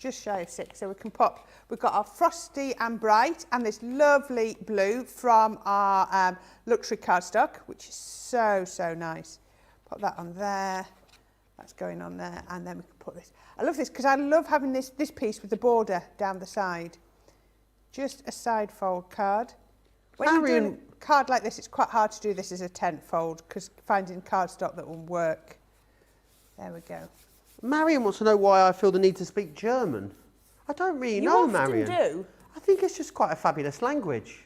just shy of 6. So we can pop, we've got our Frosty and Bright and this lovely blue from our luxury cardstock, which is so, so nice. Pop that on there. That's going on there. And then we can put this. I love this because I love having this piece with the border down the side. Just a side fold card. When you're doing a card like this, it's quite hard to do this as a tent fold because finding cardstock that will work. There we go. Marion wants to know why I feel the need to speak German. I don't really know, Marion. You often do. I think it's just quite a fabulous language.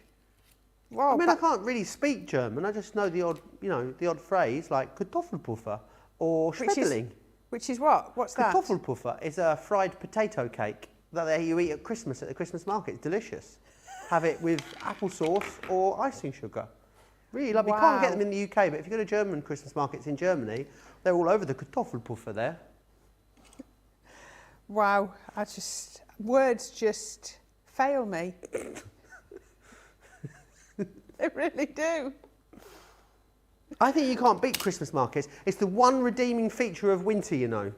Well, I mean, I can't really speak German. I just know the odd, the odd phrase like Kartoffelpuffer or Schmetterling. Which is what? What's that? Kartoffelpuffer is a fried potato cake that you eat at Christmas at the Christmas market. It's delicious. Have it with applesauce or icing sugar. Really lovely. You can't get them in the UK, but if you go to German Christmas markets in Germany, they're all over the Kartoffelpuffer there. Wow, words just fail me. They really do. I think you can't beat Christmas markets. It's the one redeeming feature of winter, you know.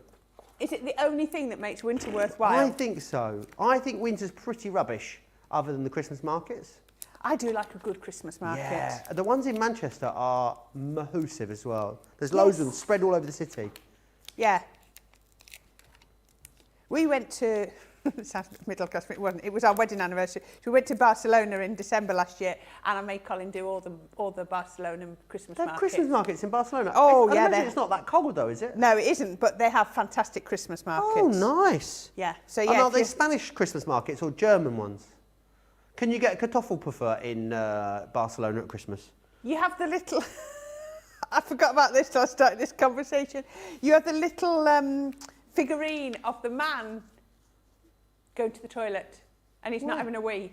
Is it the only thing that makes winter worthwhile? I think so. I think winter's pretty rubbish, other than the Christmas markets. I do like a good Christmas market. Yeah, the ones in Manchester are massive as well. There's loads of them spread all over the city. Yeah. We went to, it sounds middle class, but it wasn't. It was our wedding anniversary. So we went to Barcelona in December last year, and I made Colin do all the Barcelona Christmas They have markets. Christmas markets in Barcelona. Oh, I yeah, imagine it's not that cold though, is it? No, it isn't, but they have fantastic Christmas markets. Oh, nice. Yeah. So And yeah. are they Spanish Christmas markets or German ones? Can you get a Kartoffelpuffer in Barcelona at Christmas? You have the little. I forgot about this till I started this conversation. You have the little figurine of the man going to the toilet, and he's not having a wee.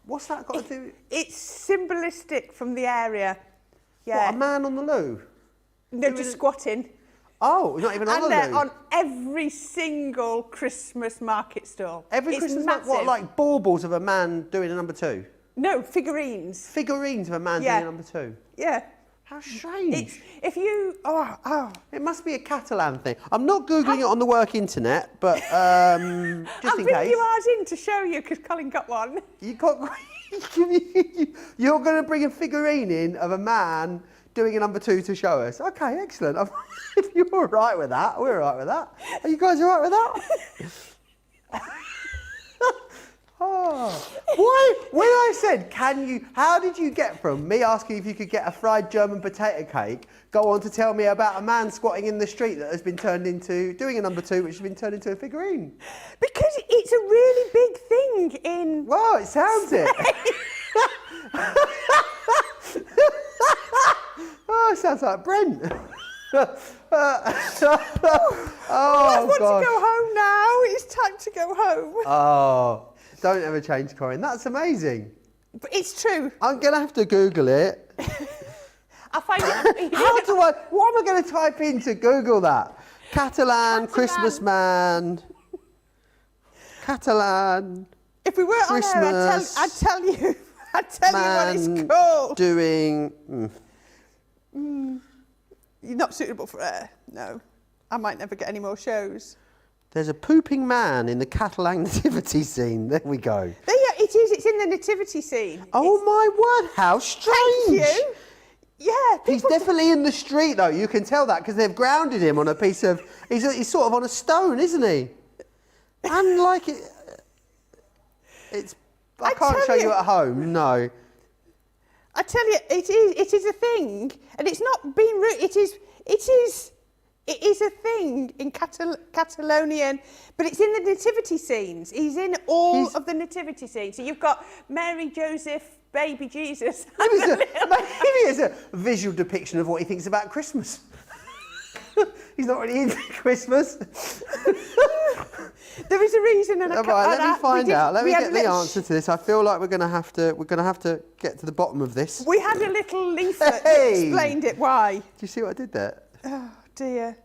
What's that got to do? It's symbolistic from the area. Yeah. What, a man on the loo? No, just squatting. Oh, not even on And the they're loo? on every single Christmas market stall. Every It's Christmas massive. what, like baubles of a man doing a number 2? No, figurines. Figurines of a man doing a number 2? Yeah. How strange. It's, if you, It must be a Catalan thing. I'm not Googling it on the work internet, but just I'll in bring case. you ours in to show you, because Colin got one. You're going to bring a figurine in of a man doing a number 2 to show us. Okay, excellent. If you're all right with that, we're all right with that. Are you guys all right with that? Oh, why? When I said, how did you get from me asking if you could get a fried German potato cake, go on to tell me about a man squatting in the street that has been turned into, doing a number 2, which has been turned into a figurine? Because it's a really big thing in... Well, it sounds it. Oh, it sounds like Brent. I want to go home now. It's time to go home. Oh, don't ever change, Corrine. That's amazing. But it's true. I'm going to have to Google it. I'll find it. What am I going to type in to Google that? Catalan. Christmas man. Catalan. If we weren't on air, I'd tell you what it's called. Doing... You're not suitable for air, no. I might never get any more shows. There's a pooping man in the Catalan nativity scene. There we go. There, yeah, it is. It's in the nativity scene. Oh my word, how strange. Thank you. Yeah. He's definitely in the street though, you can tell that, because they've grounded him on a piece of... He's sort of on a stone, isn't he? And like it... I can't show you at home, no. I tell you, it is a thing, and it's not being rude. It is a thing in Catalonian, but it's in the nativity scenes. He's in all of the nativity scenes. So you've got Mary, Joseph, baby Jesus. Maybe it's a visual depiction of what he thinks about Christmas. He's not really into Christmas. There is a reason, and right, let me find out. Let me get the answer to this. I feel like we're going to have to get to the bottom of this. We had a little leaflet that explained it. Why? Do you see what I did there? Oh dear.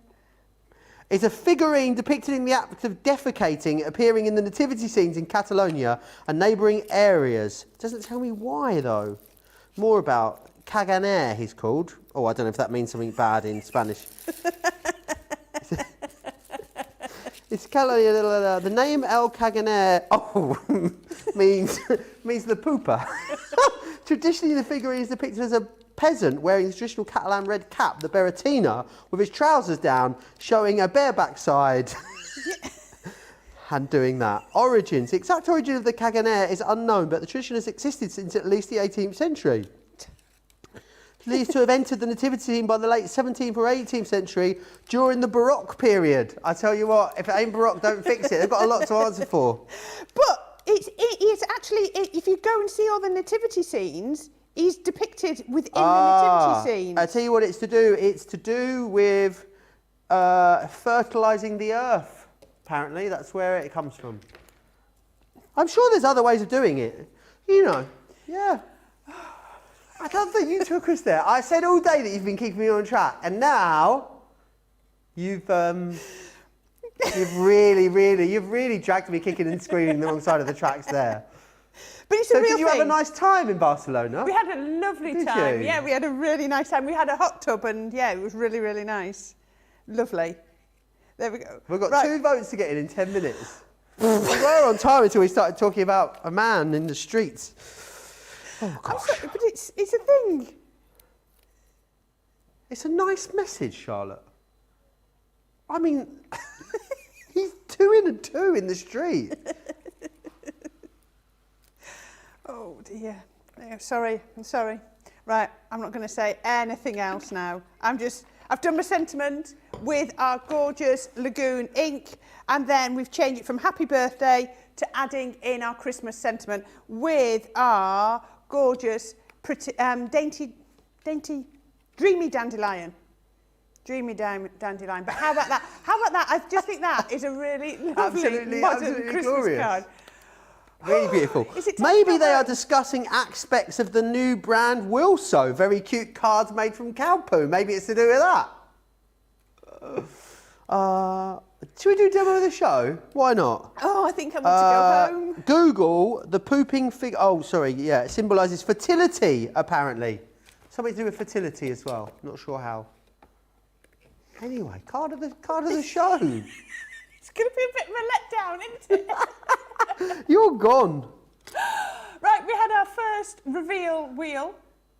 It's a figurine depicted in the act of defecating, appearing in the nativity scenes in Catalonia and neighbouring areas. It doesn't tell me why though. More about Caganer, he's called. Oh, I don't know if that means something bad in Spanish. It's the name El Caganer means the pooper. Traditionally, the figurine is depicted as a peasant wearing the traditional Catalan red cap, the berretina, with his trousers down, showing a bare backside. And doing that. Origins. The exact origin of the Caganer is unknown, but the tradition has existed since at least the 18th century. Believed to have entered the nativity scene by the late 17th or 18th century during the Baroque period. I tell you what, if it ain't Baroque, don't fix it. They've got a lot to answer for. But it's actually, if you go and see all the nativity scenes, he's depicted within the nativity scenes. I tell you what it's to do. It's to do with fertilising the earth. Apparently, that's where it comes from. I'm sure there's other ways of doing it. You know, yeah. I love that you took us there. I said all day that you've been keeping me on track, and now you've really dragged me kicking and screaming the wrong side of the tracks there. But it's a real thing. Did you have a nice time in Barcelona? We had a lovely time. You? Yeah, we had a really nice time. We had a hot tub, and yeah, it was really, really nice. Lovely. There we go. We've got 2 votes to get in 10 minutes. We were on time until we started talking about a man in the streets. Oh, gosh. Sorry, but it's a thing. It's a nice message, Charlotte. I mean, he's 2 in and 2 in the street. Oh, dear. I'm sorry. Right, I'm not going to say anything else now. I've done my sentiment with our gorgeous Lagoon ink, and then we've changed it from happy birthday to adding in our Christmas sentiment with our gorgeous, pretty, dainty, dreamy dandelion. Dreamy dandelion. But how about that? I just think that is a really lovely modern Christmas glorious. card. Really beautiful. Maybe they are discussing aspects of the new brand Wilso. Very cute cards made from cow poo. Maybe it's to do with that. Should we do a demo of the show? Why not? Oh, I think I want to go home. Google the pooping fig. Oh, sorry. Yeah, it symbolises fertility, apparently. Something to do with fertility as well. Not sure how. Anyway, card of the show. It's going to be a bit of a letdown, isn't it? You're gone. Right, we had our first reveal wheel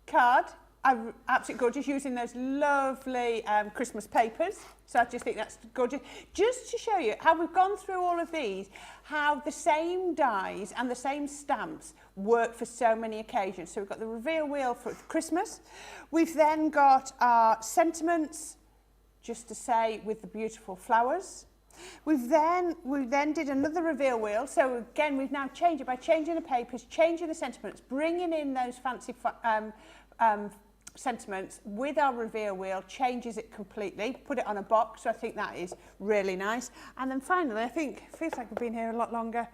card. Absolutely gorgeous, using those lovely Christmas papers. So I just think that's gorgeous. Just to show you how we've gone through all of these, how the same dies and the same stamps work for so many occasions. So we've got the reveal wheel for Christmas. We've then got our sentiments, just to say, with the beautiful flowers. We then did another reveal wheel. So again, we've now changed it by changing the papers, changing the sentiments, bringing in those fancy sentiments with our reveal wheel, changes it completely, put it on a box. So I think that is really nice. And then finally, I think, it feels like we've been here a lot longer,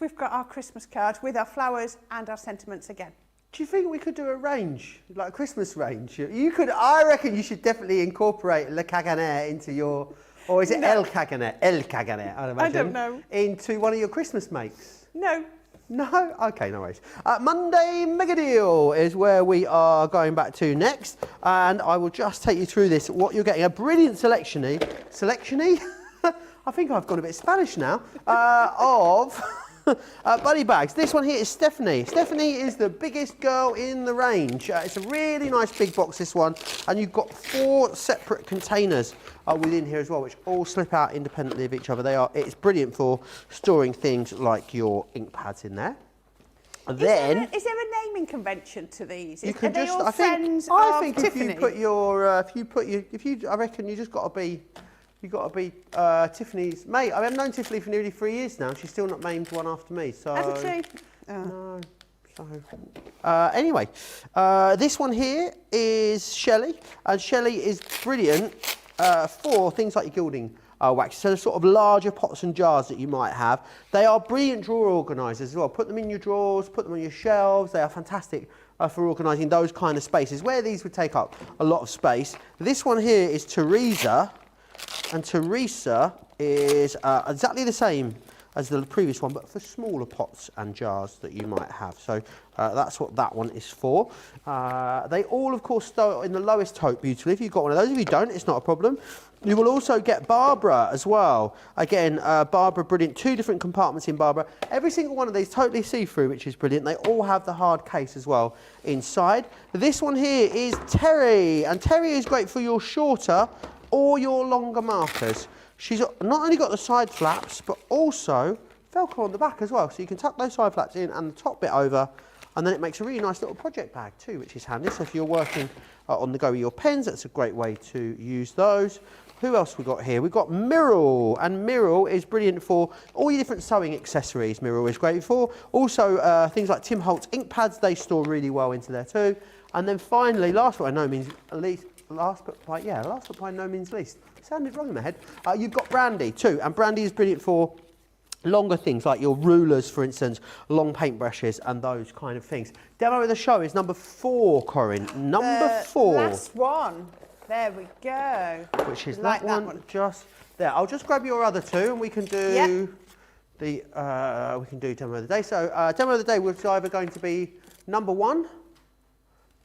we've got our Christmas card with our flowers and our sentiments again. Do you think we could do a range, like a Christmas range? You could. I reckon you should definitely incorporate Le Caganer into your, or is it El Caganer? El Caganer, I'd imagine. I don't know. Into one of your Christmas makes. No. No? Okay, no worries. Monday Mega Deal is where we are going back to next. And I will just take you through this. What you're getting, a brilliant selection-y? I think I've gone a bit Spanish now. Of buddy bags. This one here is Stephanie. Stephanie is the biggest girl in the range. It's a really nice big box, this one. And you've got 4 separate containers within here as well, which all slip out independently of each other. It's brilliant for storing things like your ink pads in there. And then is there a naming convention to these? You can Are they just. all I friends think of if Tiffany? you put your, I reckon you just got to be. You've got to be Tiffany's mate. I've known Tiffany for nearly 3 years now. She's still not named one after me. So Hasn't she? Oh. no. So anyway, this one here is Shelley, and Shelley is brilliant for things like your gilding wax. So the sort of larger pots and jars that you might have. They are brilliant drawer organisers as well. Put them in your drawers, put them on your shelves. They are fantastic for organising those kind of spaces where these would take up a lot of space. This one here is Teresa. And Teresa is exactly the same as the previous one, but for smaller pots and jars that you might have. So that's what that one is for. They all, of course, start in the lowest taupe beautifully. If you've got one of those, if you don't, it's not a problem. You will also get Barbara as well. Again, Barbara, brilliant. 2 different compartments in Barbara. Every single one of these totally see-through, which is brilliant. They all have the hard case as well inside. This one here is Terry, and Terry is great for your shorter or your longer markers. She's not only got the side flaps, but also Velcro on the back as well. So you can tuck those side flaps in and the top bit over, and then it makes a really nice little project bag too, which is handy. So if you're working on the go with your pens, that's a great way to use those. Who else we got here? We've got Mirrol, and Mirrol is brilliant for all your different sewing accessories. Mirrol is great for. Also, things like Tim Holtz ink pads, they store really well into there too. And then finally, last but by no means least, last but by no means least. It sounded wrong in my head. You've got Brandy too, and Brandy is brilliant for longer things like your rulers, for instance, long paintbrushes and those kind of things. Demo of the show is number 4, Corrine. Number 4. Last one. There we go. Which is Like that one just there. I'll just grab your other 2 and we can do the demo of the day. So demo of the day was either going to be number 1,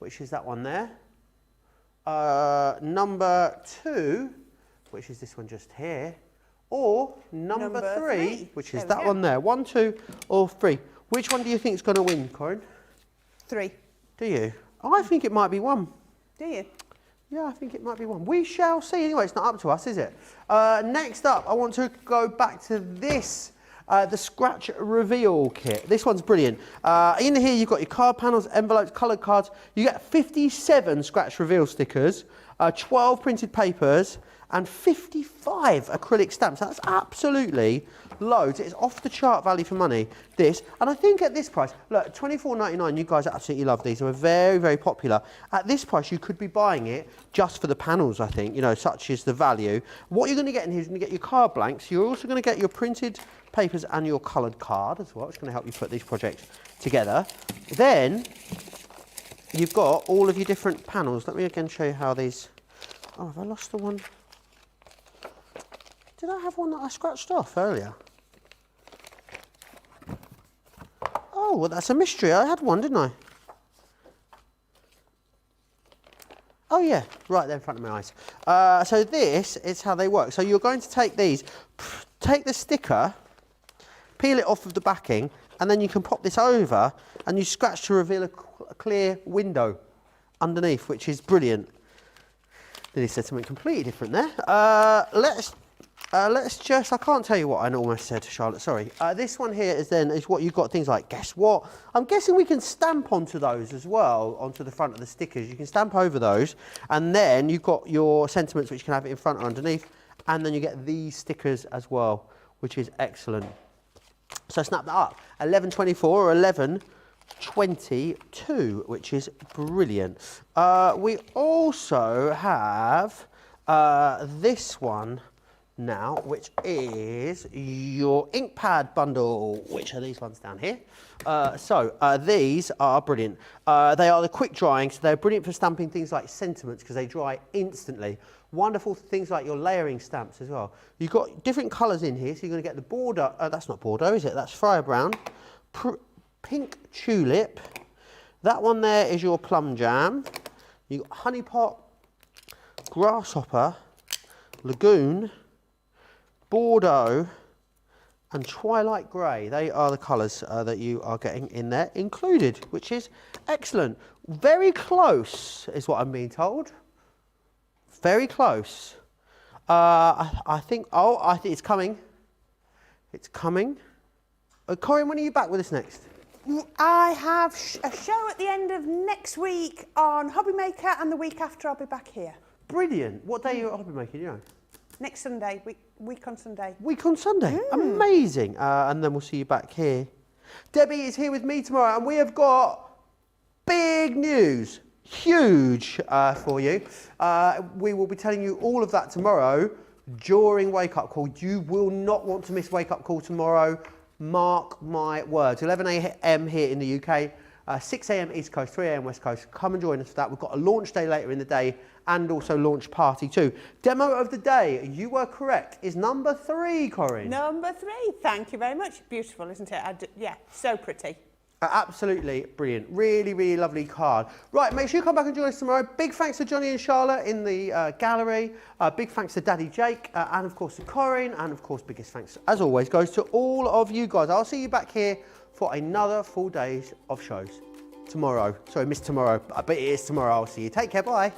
which is that one there. Number 2, which is this one just here. Or number 3, which is that one there. 1, 2, or 3. Which one do you think is going to win, Corrine? 3. Do you? I think it might be 1. Do you? Yeah, I think it might be 1. We shall see. Anyway, it's not up to us, is it? Next up, I want to go back to this, the Scratch Reveal Kit. This one's brilliant. In here, you've got your card panels, envelopes, coloured cards. You get 57 Scratch Reveal stickers, 12 printed papers, and 55 acrylic stamps. That's absolutely loads. It's off the chart value for money, this. And I think at this price, look, $24.99, you guys absolutely love these. They're very, very popular. At this price, you could be buying it just for the panels, I think, you know, such is the value. What you're going to get in here is going to get your card blanks. You're also going to get your printed papers and your coloured card as well. It's going to help you put these projects together. Then, you've got all of your different panels. Let me again show you how these... Oh, have I lost the one? Did I have one that I scratched off earlier? Oh, well, that's a mystery. I had one, didn't I? Oh, yeah, right there in front of my eyes. So this is how they work. So you're going to take these, take the sticker, peel it off of the backing, and then you can pop this over, and you scratch to reveal a clear window underneath, which is brilliant. Nearly said something completely different there. Let's just, I can't tell you what I almost said, Charlotte, sorry. This one here is what you've got things like, guess what? I'm guessing we can stamp onto those as well, onto the front of the stickers. You can stamp over those, and then you've got your sentiments, which you can have it in front or underneath, and then you get these stickers as well, which is excellent. So snap that up, 11.24 or 11.22, which is brilliant. We also have this one now, which is your ink pad bundle, which are these ones down here. These are brilliant. They are the quick drying, so they're brilliant for stamping things like sentiments because they dry instantly. Wonderful things like your layering stamps as well. You've got different colours in here, so you're going to get the border. That's not Bordeaux, is it? That's Friar Brown. Pink Tulip. That one there is your Plum Jam. You've got Honey Pot, Grasshopper, Lagoon, Bordeaux, and Twilight Grey. They are the colours that you are getting in there included, which is excellent. Very close is what I'm being told. Very close. I think it's coming. It's coming. Corrine, when are you back with us next? I have a show at the end of next week on Hobby Maker, and the week after I'll be back here. Brilliant. What day are you at Hobby Maker, do you know? Next Sunday, week on Sunday. Week on Sunday. Amazing. And then we'll see you back here. Debbie is here with me tomorrow, and we have got big news. Huge for you. We will be telling you all of that tomorrow during Wake Up Call. You will not want to miss Wake Up Call tomorrow. Mark my words. 11 a.m. here in the UK. 6 a.m. East Coast, 3 a.m. West Coast. Come and join us for that. We've got a launch day later in the day and also launch party too. Demo of the day, you were correct, is number 3, Corrine. Number 3, thank you very much. Beautiful, isn't it? Yeah, so pretty. Absolutely brilliant. Really, really lovely card. Right, make sure you come back and join us tomorrow. Big thanks to Johnny and Charlotte in the gallery. Big thanks to Daddy Jake and of course to Corrine. And of course, biggest thanks, as always, goes to all of you guys. I'll see you back here for another full day of shows tomorrow. Sorry, missed tomorrow, but it is tomorrow. I'll see you. Take care, bye.